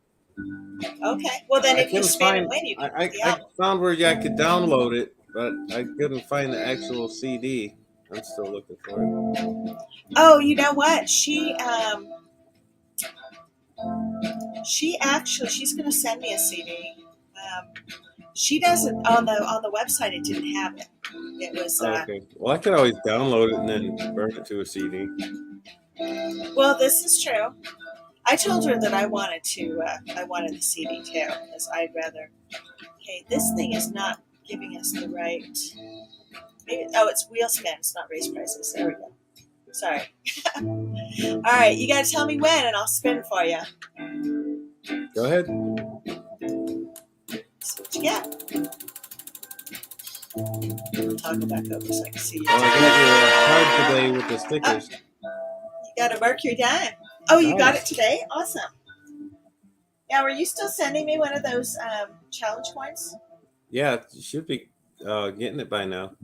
Okay. Well, then if you spin and win, you can get the I album. found where I could download it, but I couldn't find the actual CD. I'm still looking for it. Oh, you know what? She's going to send me a CD. She doesn't on the website. It didn't have it. It was Okay. Well, I could always download it and then burn it to a CD. well. This is true. I told her that I wanted the CD too, because I'd rather. Okay, this thing is not giving us the right. Maybe it's wheel spin. It's not raise prices. There we go. Sorry. All right, you got to tell me when, and I'll spin for you. Go ahead. See what you get. I'll toggle back over so I can see you. Oh, I got your card today with the stickers. You got a Mercury dime. Oh, you got Nice. it today? Awesome. Now, are you still sending me one of those challenge coins? Yeah, you should be getting it by now.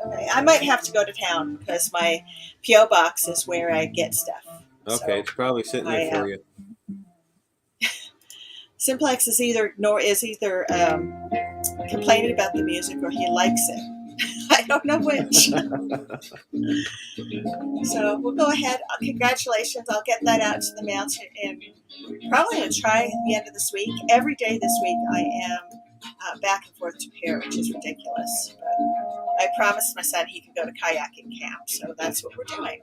Okay, I might have to go to town because my P.O. box is where I get stuff. Okay, So it's probably sitting there for you. Simplex is either complaining about the music or he likes it. I don't know which. So we'll go ahead. Congratulations. I'll get that out to the mail and probably going to try at the end of this week. Every day this week I am back and forth to Pier, which is ridiculous. But I promised my son he could go to kayaking camp, so that's what we're doing.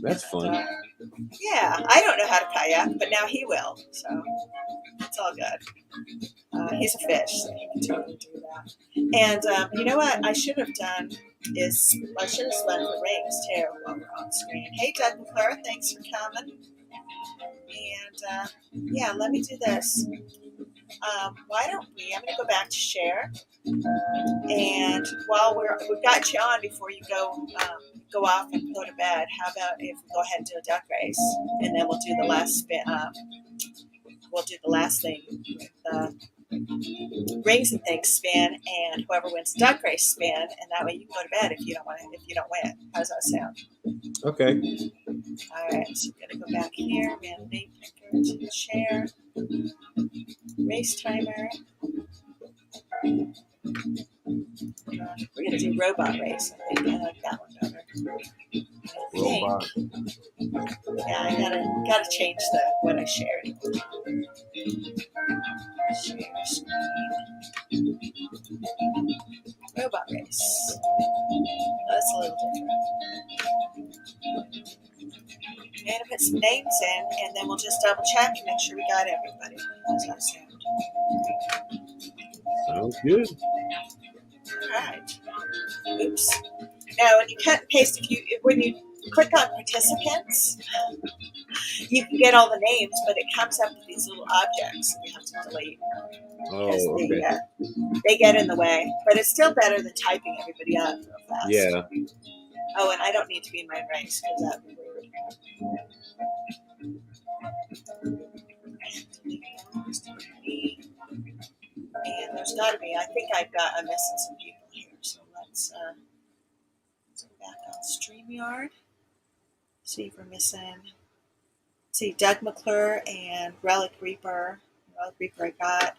That's fun. Yeah, I don't know how to kayak, but now he will, so it's all good. He's a fish, so he can totally do that. And you know what I should have done is I should have spun the rings too while we're on screen. Hey, Doug and Clara, thanks for coming. And yeah, let me do this. Why don't we? I'm going to go back to share, and while we've got you on before you go off and go to bed. How about if we go ahead and do a duck race, and then we'll do the last spin. We'll do the last thing with rings and things spin, and whoever wins the duck race spin, and that way you can go to bed if you don't win. How does that sound? Okay. All right, so we're gonna go back here. We have name picker to the share. Race timer. We're gonna do robot race. I think I like that one better. Robot. Yeah, I gotta change what I shared. Share screen. Robot race. That's a little different. I'm gonna put some names in, and then we'll just double check and make sure we got everybody. How's that sound? Sounds good. All right. Oops. Now, when you cut and paste, when you click on participants, you can get all the names, but it comes up with these little objects you have to delete because Oh, okay. they get in the way. But it's still better than typing everybody up real fast. Yeah. Oh, and I don't need to be in my race because that would be weird. And there's got to be. I think I'm missing some people here. So let's go back on StreamYard. See if we're missing. See Doug McClure and Relic Reaper. Relic Reaper I got.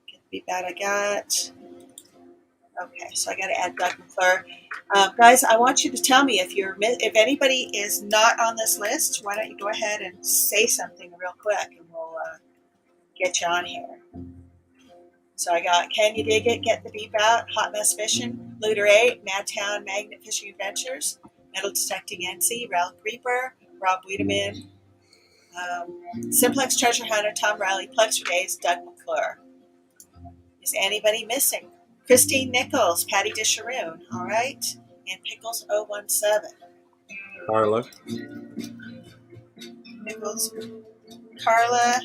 Get the bad I got. Okay, so I got to add Doug McClure. Guys, I want you to tell me if anybody is not on this list. Why don't you go ahead and say something real quick, and we'll get you on here. So I got Can You Dig It? Get the Beep Out, Hot Mess Fishing, Looter 8, Madtown Magnet Fishing Adventures, Metal Detecting NC, Relic Reaper, Rob Wiedemann, Simplex Treasure Hunter, Tom Riley, Plex for Days, Doug McClure. Is anybody missing? Christine Nichols, Patty DeSharoon, all right, and Pickles 017. Carla. Nichols, Carla,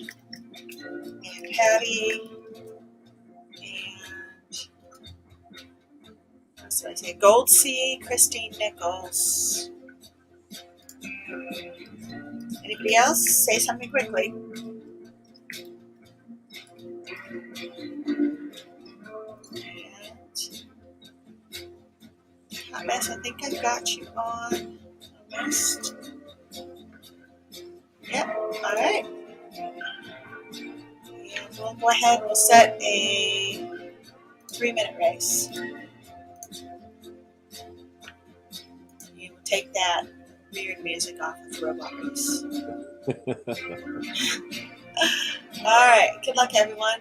and Patty, and what did I say? Gold Sea, Christine Nichols. Anybody else? Say something quickly. And I think I got you on the list. Yep, all right. And we'll go ahead and we'll set a 3-minute race. You will take that weird music off of the robot race. All right, good luck, everyone.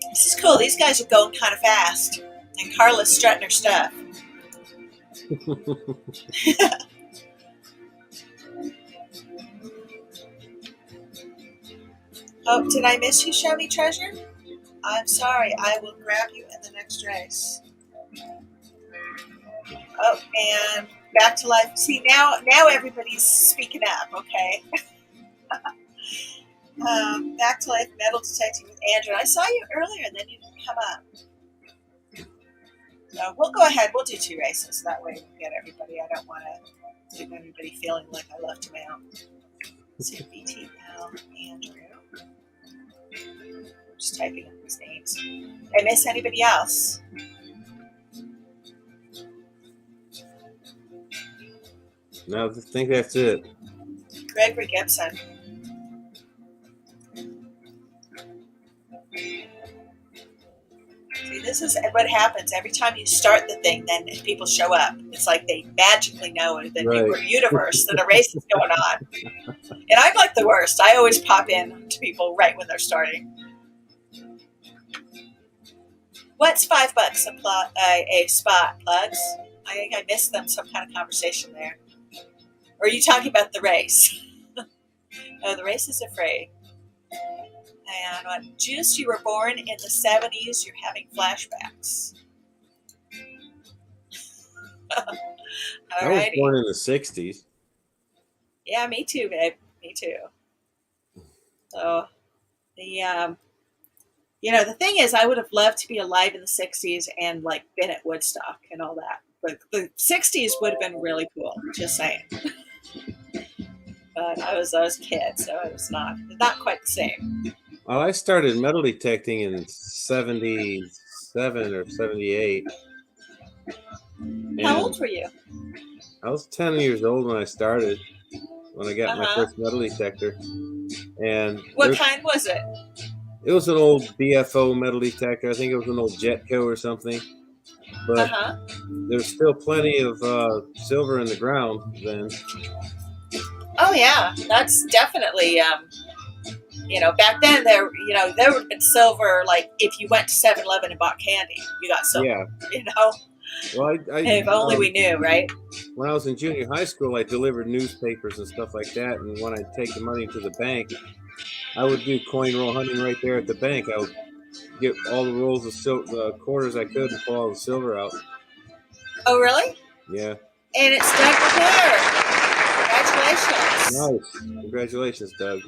This is cool. These guys are going kind of fast. And Carla's strutting her stuff. Oh, did I miss you, Show Me Treasure? I'm sorry. I will grab you in the next race. Oh, and back to life. See, now everybody's speaking up, okay? Back to life, metal detecting with Andrew. I saw you earlier, and then you didn't come up. So we'll go ahead. We'll do 2 races. That way we get everybody. I don't want to leave anybody feeling like I left him out. Let's see, BTL, Andrew. I'm just typing up these names. Did I miss anybody else? No, I think that's it. Gregory Gibson. See, this is what happens every time you start the thing. Then people show up. It's like they magically know in the new universe that a race is going on. And I'm like the worst. I always pop in to people right when they're starting. What's $5 a spot, Plugs? I think I missed them. Some kind of conversation there. Or are you talking about the race? No, the race is afraid. And what Juice, you were born in the 70s, you're having flashbacks. I was born in the 60s. Yeah, me too, babe. Me too. So, the thing is, I would have loved to be alive in the 60s and, like, been at Woodstock and all that. But the 60s would have been really cool, just saying. But I was a kid, so it was not quite the same. Well, I started metal detecting in 77 or 78. How old were you? I was 10 years old when I started, when I got my first metal detector. And what kind was it? It was an old BFO metal detector. I think it was an old Jetco or something. But there's still plenty of silver in the ground then. Oh, yeah. That's definitely... back then there would have been silver. Like if you went to 7-Eleven and bought candy, you got silver. Yeah. Well, if only we knew, right? When I was in junior high school, I delivered newspapers and stuff like that. And when I'd take the money to the bank, I would do coin roll hunting right there at the bank. I would get all the rolls of quarters I could and pull all the silver out. Oh, really? Yeah. And it's Doug McClure. Congratulations. Nice. Congratulations, Doug.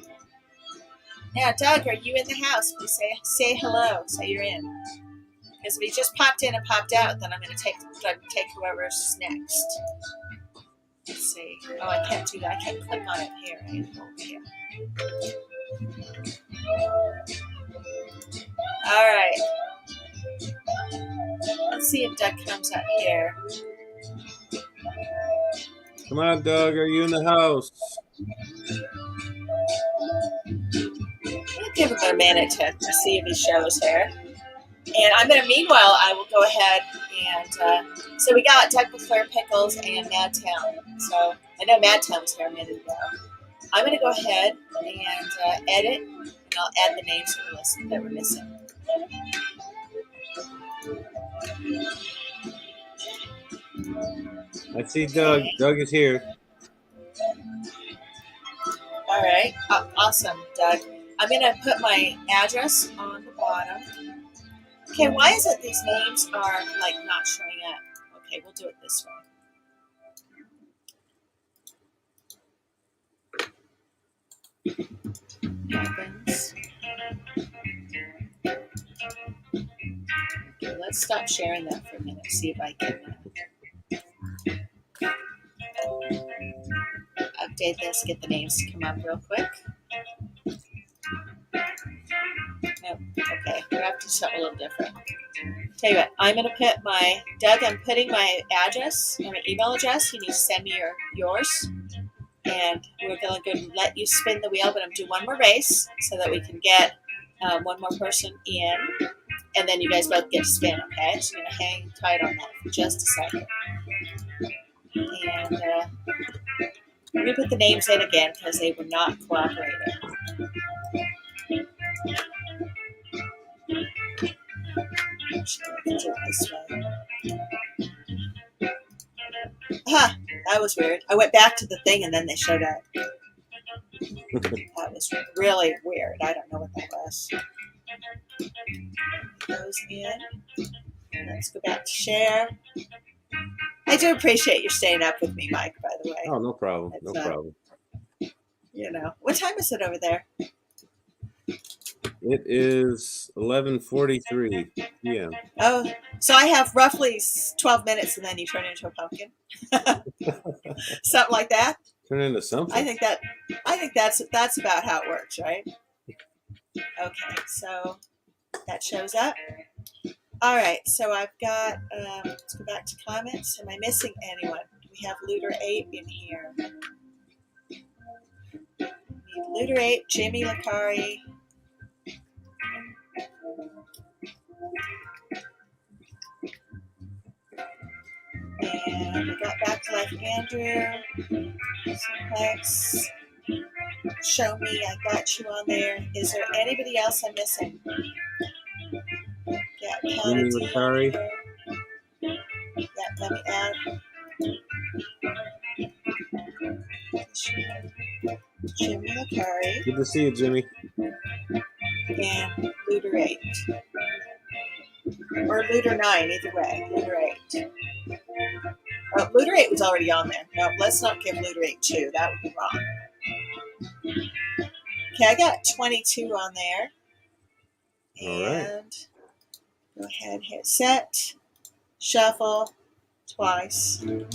Yeah, Doug, are you in the house? Please say hello. Say you're in. Because if he just popped in and popped out, then I'm going to take whoever's next. Let's see. Oh, I can't do that. I can't click on it here. I have to over here. All right. Let's see if Doug comes up here. Come on, Doug. Are you in the house? We'll give him a minute to see if he shows here. And I'm going to, meanwhile, I will go ahead and, so we got Doug McClure, Pickles, and Madtown. So I know Madtown was here a minute ago. I'm going to go ahead and edit, and I'll add the names that we're missing. I see Doug. Doug is here. All right. Awesome, Doug. I'm going to put my address on the bottom. Okay, why is it these names are like not showing up? Okay, we'll do it this way. Happens. Okay, let's stop sharing that for a minute. See if I can update this. Get the names to come up real quick. Nope. Okay, we have to do something a little different. Tell you what, I'm going to put my, Doug, I'm putting my address, my email address. You need to send me yours. And we're going to let you spin the wheel, but I'm going to do one more race so that we can get one more person in. And then you guys both get to spin, okay? So I'm going to hang tight on that for just a second. And we're going to put the names in again because they were not cooperating. Actually, I can do it this way. Ah, that was weird. I went back to the thing and then they showed up. That was really weird. I don't know what that was. Those in. Let's go back to share. I do appreciate you staying up with me, Mike, by the way. Oh, no problem. No problem. You know, what time is it over there? It is 11:43 p.m. Oh, so I have roughly 12 minutes and then you turn into a pumpkin. Something like that. Turn into something. I think that's about how it works, right? Okay, so that shows up. All right, so I've got, let's go back to comments. Am I missing anyone? Do we have Looter 8 in here? We need Looter 8, Jimmy Lakari. And we got Back to Life Andrew. Simplex. Show me, I got you on there. Is there anybody else I'm missing? Yeah, Jimmy Lakari. Yeah, let me add. Jimmy Lakari. Good to see you, Jimmy. And Looter 8. Or Looter 9, either way. Looter 8. Oh, Looter 8 was already on there. No, let's not give Looter 8 2. That would be wrong. Okay, I got 22 on there. All right. And go ahead, hit set, shuffle twice, and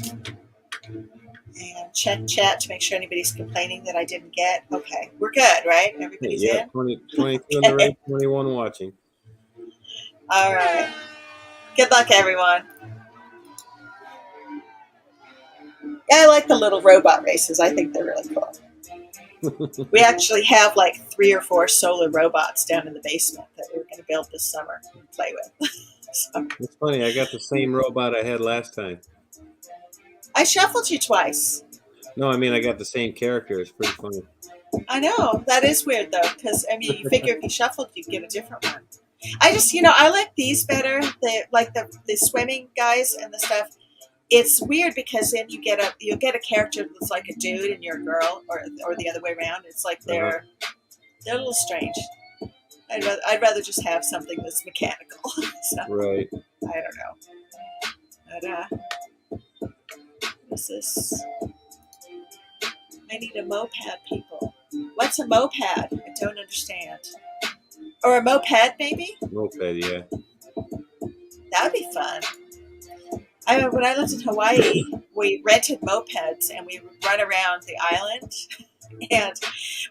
check chat to make sure anybody's complaining that I didn't get. Okay, we're good, right? Everybody's in? 22 on the right, 21 watching. All right. Good luck, everyone. Yeah, I like the little robot races. I think they're really cool. We actually have like 3 or 4 solar robots down in the basement that we're going to build this summer and play with. So, It's funny. I got the same robot I had last time. I shuffled you twice. No, I mean I got the same character. It's pretty funny. I know. That is weird, though, because, I mean, you figure if you shuffled, you'd get a different one. I just, I like these better. The swimming guys and the stuff. It's weird because then you'll get a character that's like a dude and you're a girl, or the other way around. It's like they're They're a little strange. I'd rather just have something that's mechanical. So, Right. I don't know. But, what's this? I need a moped, people. What's a moped? I don't understand. Or a moped, maybe? Moped, yeah. That would be fun. When I lived in Hawaii, we rented mopeds and we would run around the island, and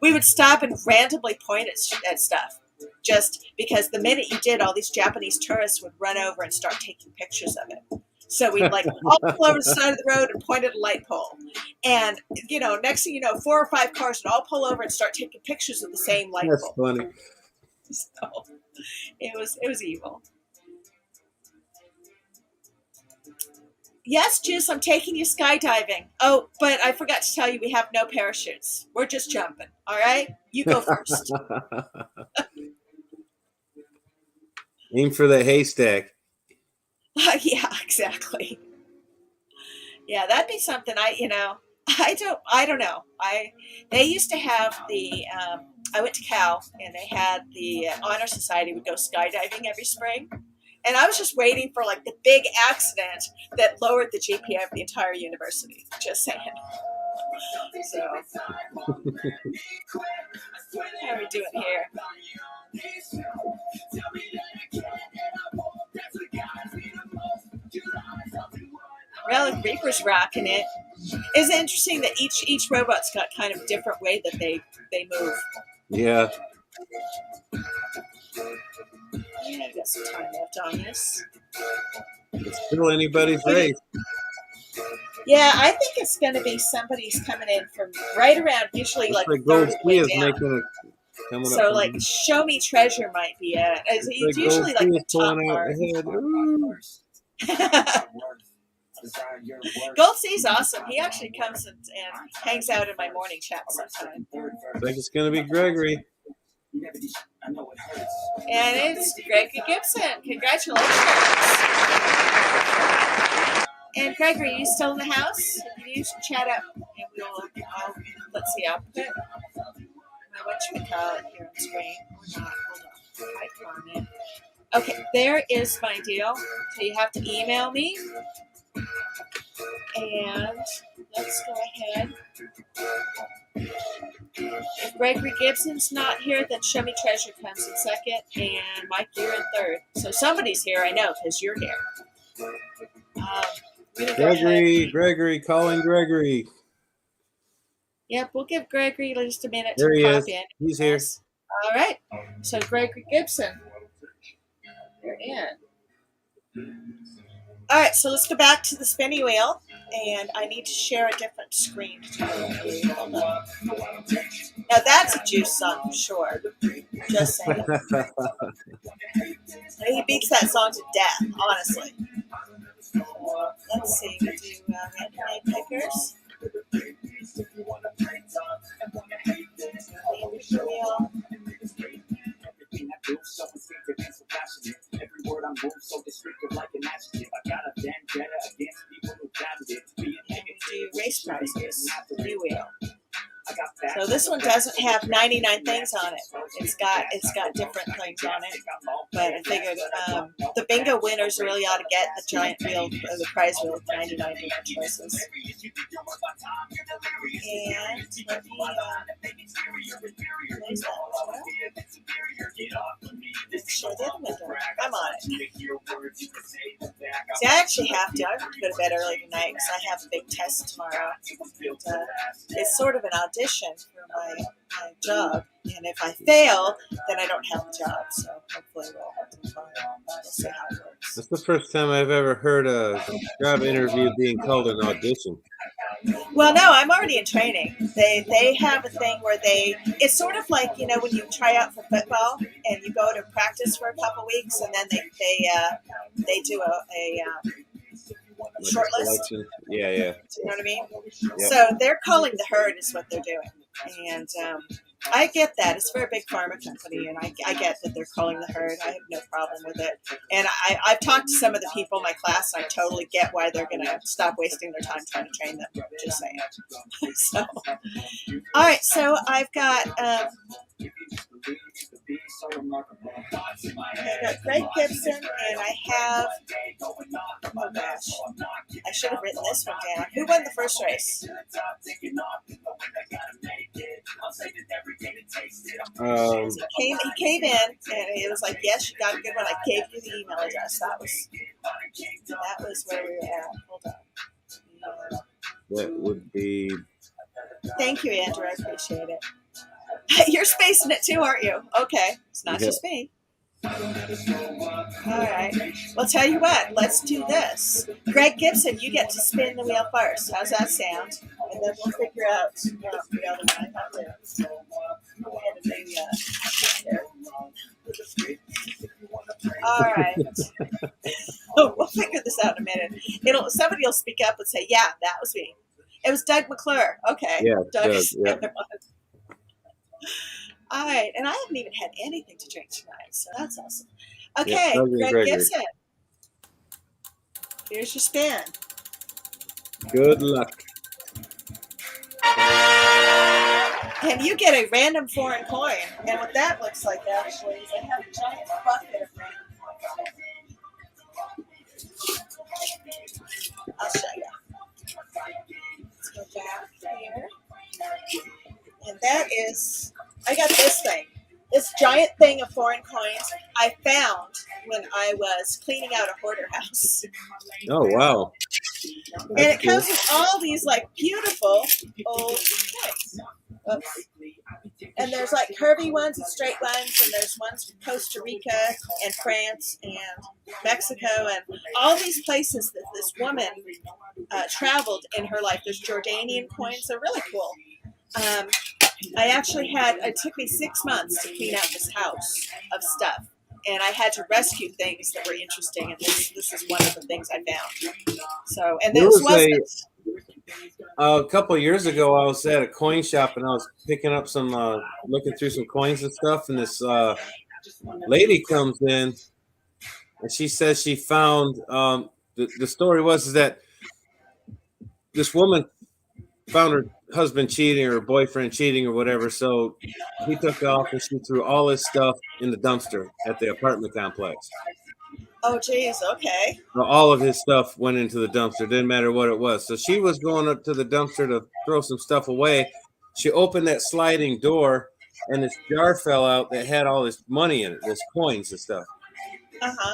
we would stop and randomly point at stuff. Just because the minute you did, all these Japanese tourists would run over and start taking pictures of it. So we'd all pull over the side of the road and point at a light pole. And, next thing you know, 4 or 5 cars would all pull over and start taking pictures of the same light pole. That's funny. So it was evil. Yes, Juice, I'm taking you skydiving. Oh, but I forgot to tell you we have no parachutes. We're just jumping. All right? You go first. Aim for the haystack. Yeah, exactly. Yeah, that'd be something I don't know. They used to have I went to Cal and they had the Honor Society would go skydiving every spring. And I was just waiting for like the big accident that lowered the GPA of the entire university. Just saying. So, how are we doing here? Relic Reaper's rocking it. Is it interesting that each robot's got kind of different way that they move? Yeah. Yeah, I got some time left on this. It's still anybody's race. Yeah, I think it's going to be somebody's coming in from right around, usually like Gold third way is down. making it coming So up. like Show Me Treasure might be it. It's usually like the top part. Gold C's awesome. He actually comes and hangs out in my morning chat sometime. I think it's going to be Gregory. And it's Gregory Gibson. Congratulations. And Gregory, are you still in the house? If you chat up, and let's see, I'll put my whatchamacallit here on screen. Or not. Hold on. Type on it. Okay, there is my deal. So you have to email me. And let's go ahead. If Gregory Gibson's not here, then Show Me Treasure comes in second, and Mike, you're in third. So somebody's here, I know, because you're here. Gregory, calling Gregory. Yep, we'll give Gregory just a minute there to he pop is. in. He's here. All right. So Gregory Gibson, you're in. All right, so let's go back to the spinny wheel, and I need to share a different screen. Hold on. Now that's a Juice song for sure. Just saying. He beats that song to death, honestly. Let's see. We do random name pickers. Wheel. So instinctive and so passionate. Every word I move so descriptive like an adjective. I got a vendetta against people who doubted it. And we do race prizes. New wheel. So this one doesn't have 99 things on it. It's got different things on it. But I figured the bingo winners really ought to get the giant wheel, or the prize wheel with 99 different choices. And let me place that one. Show the other window. I'm on it. See, I actually have to. I have to go to bed early tonight because I have a big test tomorrow. And, it's sort of an audition for my job, and if I fail, then I don't have a job. So hopefully we'll see how it works. That's the first time I've ever heard a job interview being called an audition. Well, no, I'm already in training. They have a thing where it's sort of like, when you try out for football and you go to practice for a couple weeks, and then they do a short list. Yeah. Do you know what I mean? Yep. So they're calling the herd is what they're doing. And I get that. It's for a big pharma company, and I get that they're culling the herd. I have no problem with it. And I've talked to some of the people in my class, and I totally get why they're going to stop wasting their time trying to train them. Just saying. So, all right. So I've got Greg Gibson, and I have, oh gosh, I should have written this one down. Who won the first race? He came in, and it was like, yes, you got a good one. I gave you the email address. That was where we were at. Hold on. That would be. Thank you, Andrew. I appreciate it. You're spacing it too, aren't you? Okay. It's not just me. All right. Well, tell you what. Let's do this. Greg Gibson, you get to spin the wheel first. How's that sound? And then we'll figure out the other one. All right. We'll figure this out in a minute. Somebody will speak up and say, "Yeah, that was me. It was Doug McClure." Okay. Yeah, Doug. yeah. All right, and I haven't even had anything to drink tonight, so that's awesome. Okay, yeah, Greg Gibson. Here's your spin. Good luck. And you get a random foreign coin. And what that looks like, actually, is I have a giant bucket of random coins. I'll show you. Let's go back here. And that is, I got this thing. This giant thing of foreign coins I found when I was cleaning out a hoarder house. Oh, wow. And it comes with all these, like, beautiful old coins. Oops. And there's, like, curvy ones and straight ones, and there's ones from Costa Rica and France and Mexico and all these places that this woman traveled in her life. There's Jordanian coins. They're really cool. It took me 6 months to clean out this house of stuff. And I had to rescue things that were interesting. And this is one of the things I found. So, and this was a couple of years ago, I was at a coin shop and I was picking up some, looking through some coins and stuff. And this lady comes in and she says she found, the story was that this woman found her husband cheating or boyfriend cheating or whatever, so he took off and she threw all his stuff in the dumpster at the apartment complex. Oh geez, okay. All of his stuff went into the dumpster. Didn't matter what it was. So she was going up to the dumpster to throw some stuff away. She opened that sliding door and this jar fell out that had all this money in it, this coins and stuff.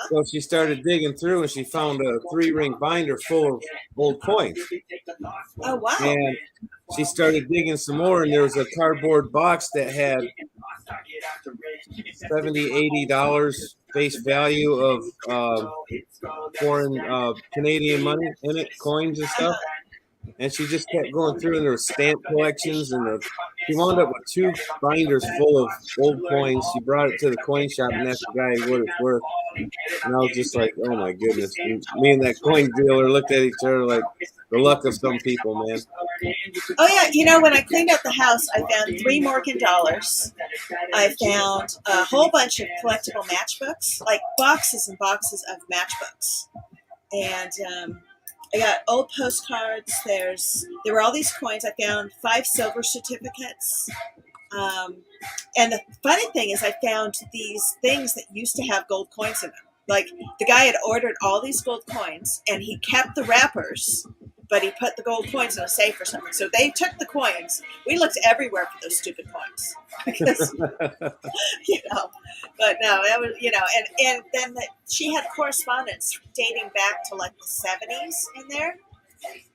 So she started digging through and she found a 3-ring binder full of old coins. Oh, wow. And she started digging some more, and there was a cardboard box that had $70, $80 face value of foreign Canadian money in it, coins and stuff. And she just kept going through, and there were stamp collections, and she wound up with 2 binders full of old coins. She brought it to the coin shop and asked the guy what it's worth. And I was just like, oh my goodness. And me and that coin dealer looked at each other like the luck of some people, man. Oh, yeah. You know, when I cleaned out the house, I found 3 Morgan dollars. I found a whole bunch of collectible matchbooks, like boxes and boxes of matchbooks. And I got old postcards. There were all these coins. I found 5 silver certificates. And the funny thing is I found these things that used to have gold coins in them. Like the guy had ordered all these gold coins and he kept the wrappers, but he put the gold coins in a safe or something. So they took the coins. We looked everywhere for those stupid coins. Because, but no, that was, and then she had correspondence dating back to like the 70s in there.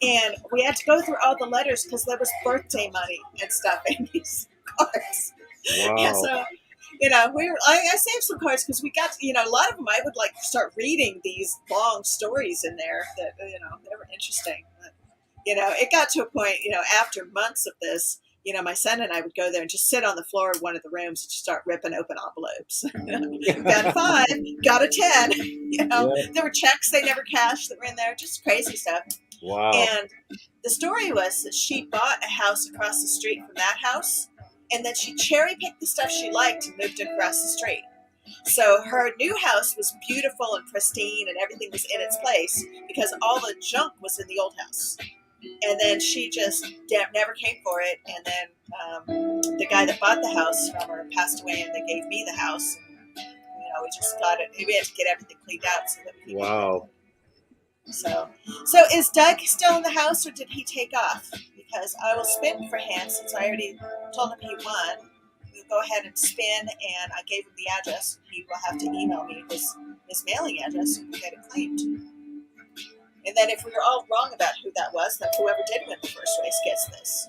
And we had to go through all the letters because there was birthday money and stuff in these cards. Wow. Yeah, so, I saved some cards because we got, a lot of them I would like start reading these long stories in there that, they were interesting. But, it got to a point, after months of this, my son and I would go there and just sit on the floor of one of the rooms and just start ripping open envelopes. Got a 5, got a 10. There were checks they never cashed that were in there, just crazy stuff. Wow. And the story was that she bought a house across the street from that house, and then she cherry-picked the stuff she liked and moved it across the street. So her new house was beautiful and pristine, and everything was in its place because all the junk was in the old house. And then she just never came for it. And then the guy that bought the house from her passed away, and they gave me the house. We just got it. We had to get everything cleaned out so that we could. Wow. So is Doug still in the house, or did he take off? Because I will spin for him since I already told him he won. We'll go ahead and spin, and I gave him the address. He will have to email me his mailing address and we'll get it claimed. And then if we were all wrong about who that was, then whoever did win the first race gets this.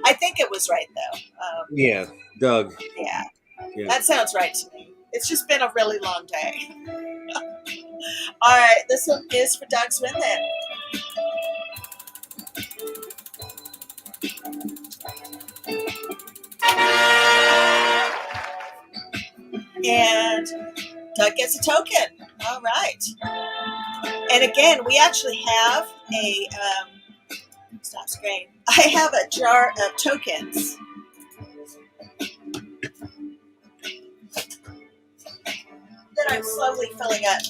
I think it was right, though. Yeah, Doug. Yeah, that sounds right to me. It's just been a really long day. All right, this one is for Doug's win then. And Doug gets a token. All right. And again, we actually have a stop screen. I have a jar of tokens. That I'm slowly filling up.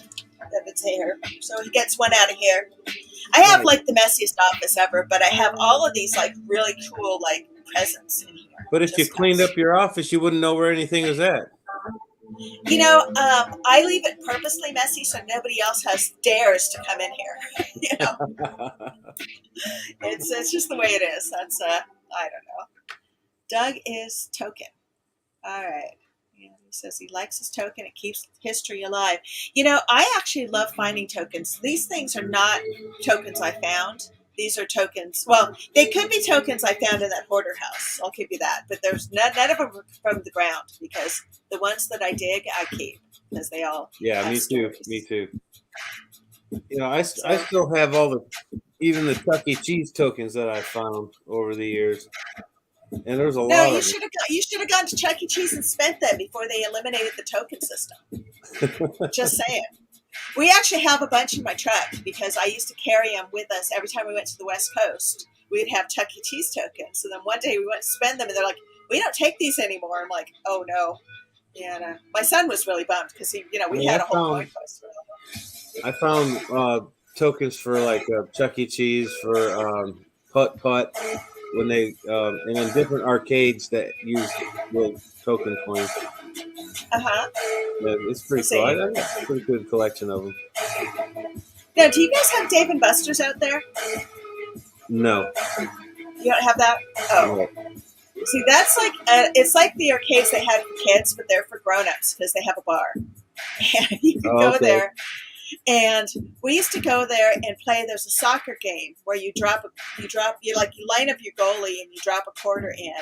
That's here. So he gets one out of here. I have like the messiest office ever, but I have all of these like really cool like presents in here. But if you cleaned up your office, you wouldn't know where anything is at. I leave it purposely messy so nobody else dares to come in here. It's just the way it is. That's I don't know. Doug is token. All right. He says he likes his token. It keeps history alive. I actually love finding tokens. These things are not tokens I found. These are tokens. Well, they could be tokens I found in that hoarder house. I'll give you that. But there's none of them from the ground because the ones that I dig, I keep because they all. Yeah, me too. Me too. I still have even the Chuck E. Cheese tokens that I found over the years. And there's a lot. No, you should have gone to Chuck E. Cheese and spent them before they eliminated the token system. Just saying. We actually have a bunch in my truck because I used to carry them with us every time we went to the West Coast. We'd have Chuck E. Cheese tokens. So then one day we went to spend them, and they're like, "We don't take these anymore." I'm like, "Oh no!" And my son was really bummed because we had a whole coin poster. I found tokens for like Chuck E. Cheese for Putt Putt when they and in different arcades that use little token coins. Yeah, it's pretty cool. I have a pretty good collection of them. Now, do you guys have Dave and Buster's out there? No. You don't have that? Oh. No. See, that's like it's like the arcades they had for kids, but they're for grown-ups because they have a bar. And you can go there. And we used to go there and play. There's a soccer game where you line up your goalie and you drop a quarter in.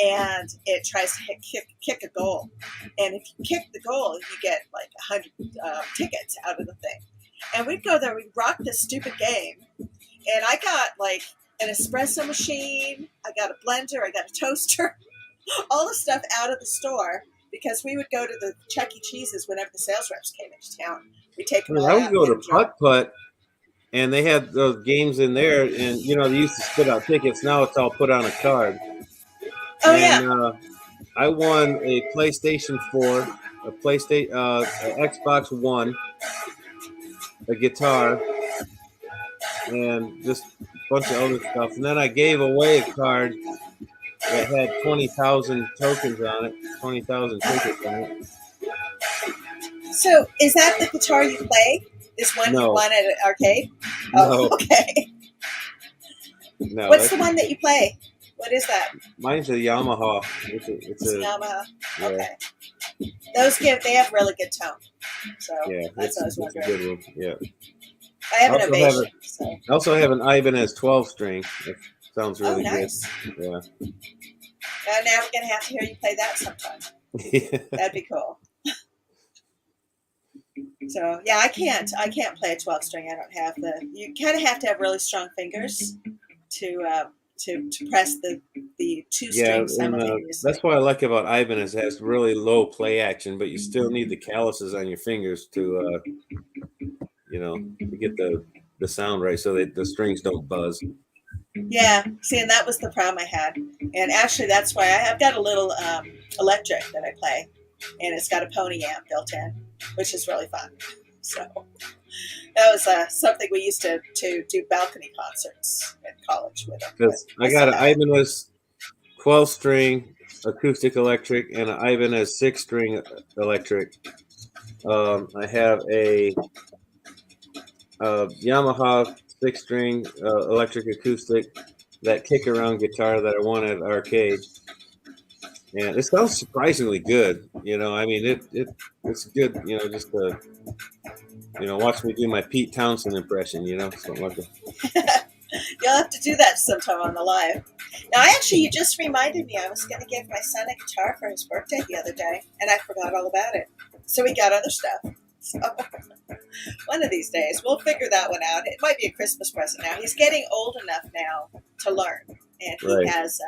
And it tries to kick a goal. And if you kick the goal, you get like 100 tickets out of the thing. And we'd go there, we'd rock this stupid game. And I got like an espresso machine, I got a blender, I got a toaster, all the stuff out of the store because we would go to the Chuck E. Cheese's whenever the sales reps came into town. We'd take them all I would go to Putt Putt, and they had those games in there, and they used to spit out tickets. Now it's all put on a card. Oh, and, I won a PlayStation 4, an Xbox One, a guitar, and just a bunch of other stuff. And then I gave away a card that had 20,000 tokens on it, 20,000 tickets on it. So is that the guitar you play? Is one you won at an arcade? Oh, no. Okay. No. What's the one that you play? What is that? Mine's a Yamaha. It's a Yamaha. Yeah. Okay. They have really good tone. So yeah, that's what I was wondering. It's a good one. Yeah. I have an Ovation. I also have an Ibanez 12-string. It sounds really nice. good. Yeah. Now we're going to have to hear you play that sometime. That'd be cool. So yeah, I can't play a 12-string. I don't have you kind of have to have really strong fingers to press the two strings simultaneously. That's what I like about Ibanez. It has really low play action, but you still need the calluses on your fingers to get the sound right so that the strings don't buzz. Yeah. See, and that was the problem I had. And actually, that's why I've got a little electric that I play, and it's got a pony amp built in, which is really fun. So that was something we used to do balcony concerts in college with. I got an Ibanez 12-string acoustic electric and an Ibanez 6-string electric. I have a Yamaha 6-string electric acoustic, that kick around guitar that I won at arcade, and it sounds surprisingly good. I mean, it's good. Just to watch me do my Pete Townsend impression. Something like that. You'll have to do that sometime on the live. Now, you just reminded me I was going to give my son a guitar for his birthday the other day, and I forgot all about it. So we got other stuff. So one of these days, we'll figure that one out. It might be a Christmas present now. He's getting old enough now to learn, and he has,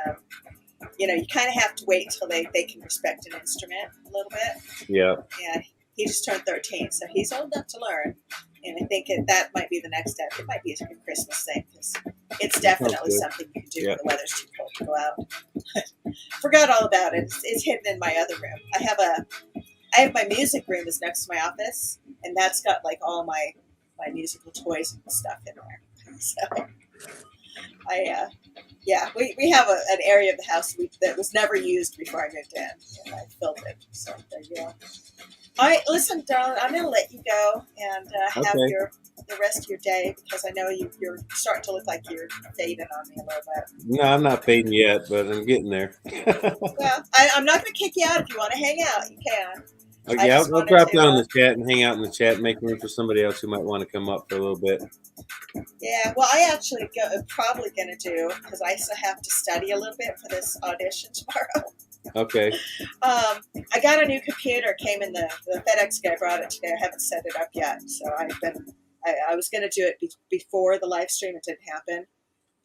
you kind of have to wait until they can respect an instrument a little bit. Yeah. And he just turned 13, so he's old enough to learn. And I think that might be the next step. It might be a Christmas thing because it's definitely something you can do when the weather's too cold to go out. Forgot all about it. It's hidden in my other room. I have my music room is next to my office, and that's got like all my musical toys and stuff in there. So we have an area of the house that was never used before I moved in, and I filled it. So there you go. All right, listen, darling, I'm going to let you go and have the rest of your day because I know you're starting to look like you're fading on me a little bit. No, I'm not fading yet, but I'm getting there. Well, I'm not going to kick you out. If you want to hang out, you can. Okay, I'll drop down in the chat and hang out in the chat and make room for somebody else who might want to come up for a little bit. Yeah, well, I actually probably going to do, because I still have to study a little bit for this audition tomorrow. Okay. I got a new computer. Came in the FedEx guy brought it today. I haven't set it up yet, so I was going to do it before the live stream. It didn't happen,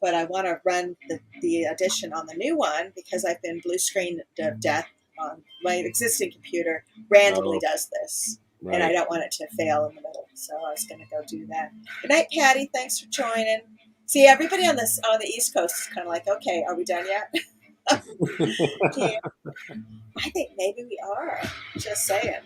but I want to run the audition on the new one because I've been blue screen to death on my existing computer. Randomly does this, and I don't want it to fail in the middle. So I was going to go do that. Good night, Patty. Thanks for joining. See, everybody on the East Coast is kind of like, okay, are we done yet? Yeah. I think maybe we are. Just saying.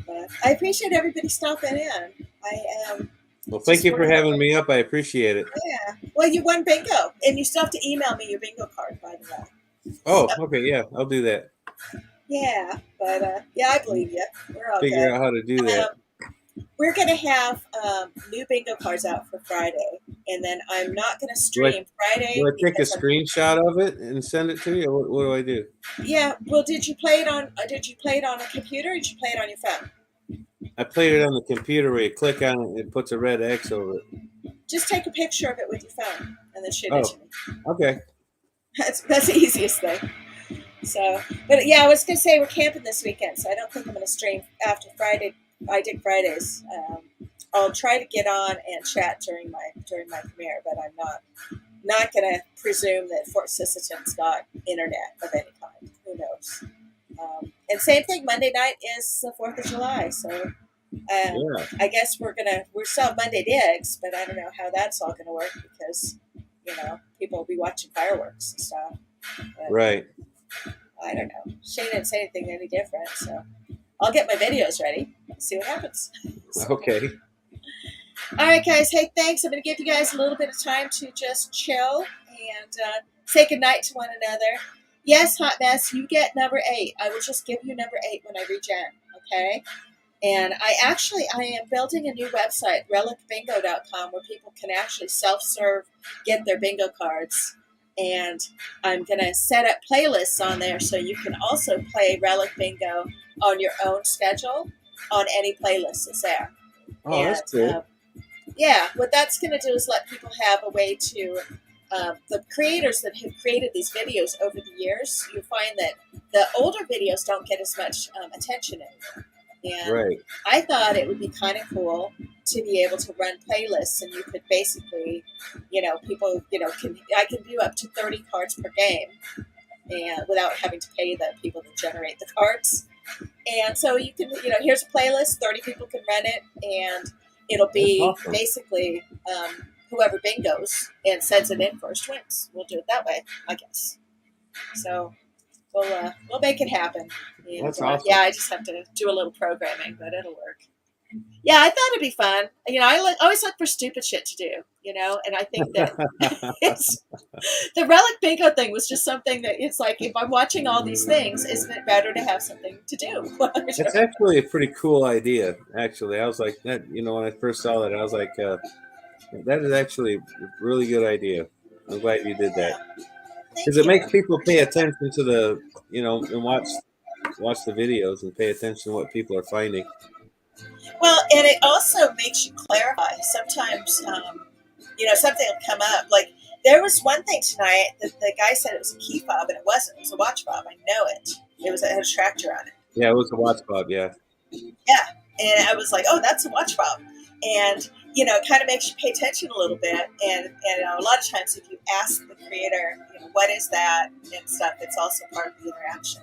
But I appreciate everybody stopping in. Well, thank you for having me up. I appreciate it. Yeah. Well, you won bingo, and you still have to email me your bingo card, by the way. Oh, okay. Yeah, I'll do that. Yeah, but I believe you. We're all figure good. out how to do that. We're going to have new bingo cards out for Friday, and then I'm not going to stream Friday. Do I take a screenshot of it and send it to you? Or what do I do? Yeah. Well, did you play it on a computer, or did you play it on your phone? I played it on the computer where you click on it, it puts a red X over it. Just take a picture of it with your phone and then shoot it to me. Okay. That's the easiest thing. So, but yeah, I was going to say we're camping this weekend, so I don't think I'm going to stream after Friday. I dig Fridays. I'll try to get on and chat during my premiere, but I'm not going to presume that Fort Sisseton's got internet of any kind. Who knows? And same thing. Monday night is the 4th of July, so I guess we're still have Monday digs, but I don't know how that's all going to work because people will be watching fireworks and stuff. But right. I don't know. Shane didn't say anything any different, so I'll get my videos ready. See what happens. Okay. All right, guys. Hey, thanks. I'm going to give you guys a little bit of time to just chill and say goodnight to one another. Yes, Hot Mess, you get number 8. I will just give you number 8 when I regen, okay? And I am building a new website, relicbingo.com, where people can actually self-serve, get their bingo cards. And I'm going to set up playlists on there so you can also play Relic Bingo on your own schedule on any playlist that's there. Oh, that's cool. What that's going to do is let people have a way to, the creators that have created these videos over the years, you find that the older videos don't get as much attention anymore. And I thought it would be kind of cool to be able to run playlists, and you could basically, people, I can do up to 30 cards per game, and without having to pay the people that generate the cards. And so you can, here's a playlist, 30 people can run it, and it'll be basically whoever bingos and sends it in first wins. We'll do it that way, I guess. So we'll make it happen. And, That's awesome. yeah, I just have to do a little programming, but it'll work. Yeah, I thought it'd be fun. I always look for stupid shit to do, and I think that it's the Relic Bingo thing was just something that it's like, if I'm watching all these things, isn't it better to have something to do? It's actually a pretty cool idea. Actually, I was like that. When I first saw that, I was like, that is actually a really good idea. I'm glad you did that because it makes people pay attention to the, and watch the videos and pay attention to what people are finding. Well, and it also makes you clarify. Sometimes, something will come up. Like, there was one thing tonight that the guy said it was a key fob, and it wasn't. It was a watch fob. I know it. It had a tractor on it. Yeah, it was a watch fob, yeah. Yeah, and I was like, oh, that's a watch fob. And, it kind of makes you pay attention a little bit. And a lot of times if you ask the creator, what is that and stuff, it's also part of the interaction.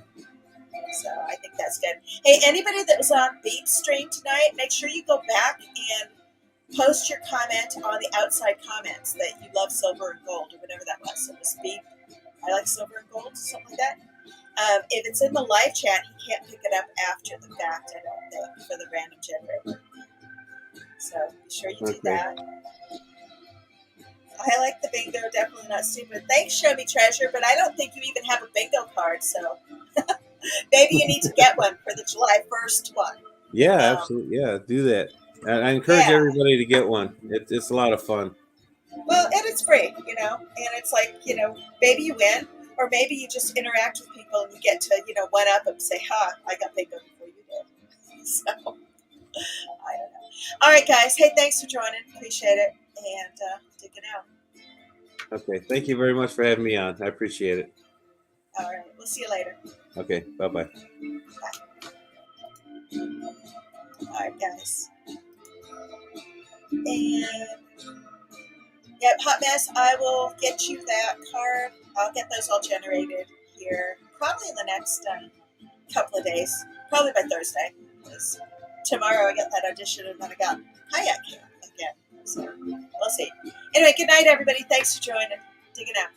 So I think that's good. Hey, anybody that was on Beep's stream tonight, make sure you go back and post your comment on the outside comments that you love silver and gold or whatever that was. So it was Beep, I like silver and gold, something like that. If it's in the live chat, he can't pick it up after the fact, I don't think, for the random generator. So be sure you do that. I like the bingo, definitely not stupid. Thanks, Show Me Treasure, but I don't think you even have a bingo card, so maybe you need to get one for the July 1st one. Yeah, absolutely. Yeah, do that. I encourage everybody to get one. It's a lot of fun. Well, and it's free, and it's like, maybe you win, or maybe you just interact with people and you get to, one up and say, I got bingo before you did. So, I don't know. All right, guys. Hey, thanks for joining. Appreciate it. And digging out. Okay. Thank you very much for having me on. I appreciate it. All right. We'll see you later. Okay. Bye-bye. Bye. All right, guys. And, Hot Mess, I will get you that card. I'll get those all generated here probably in the next couple of days. Probably by Thursday. Because tomorrow I get that audition and then I got kayak camp again. So we'll see. Anyway, good night, everybody. Thanks for joining. Digging out.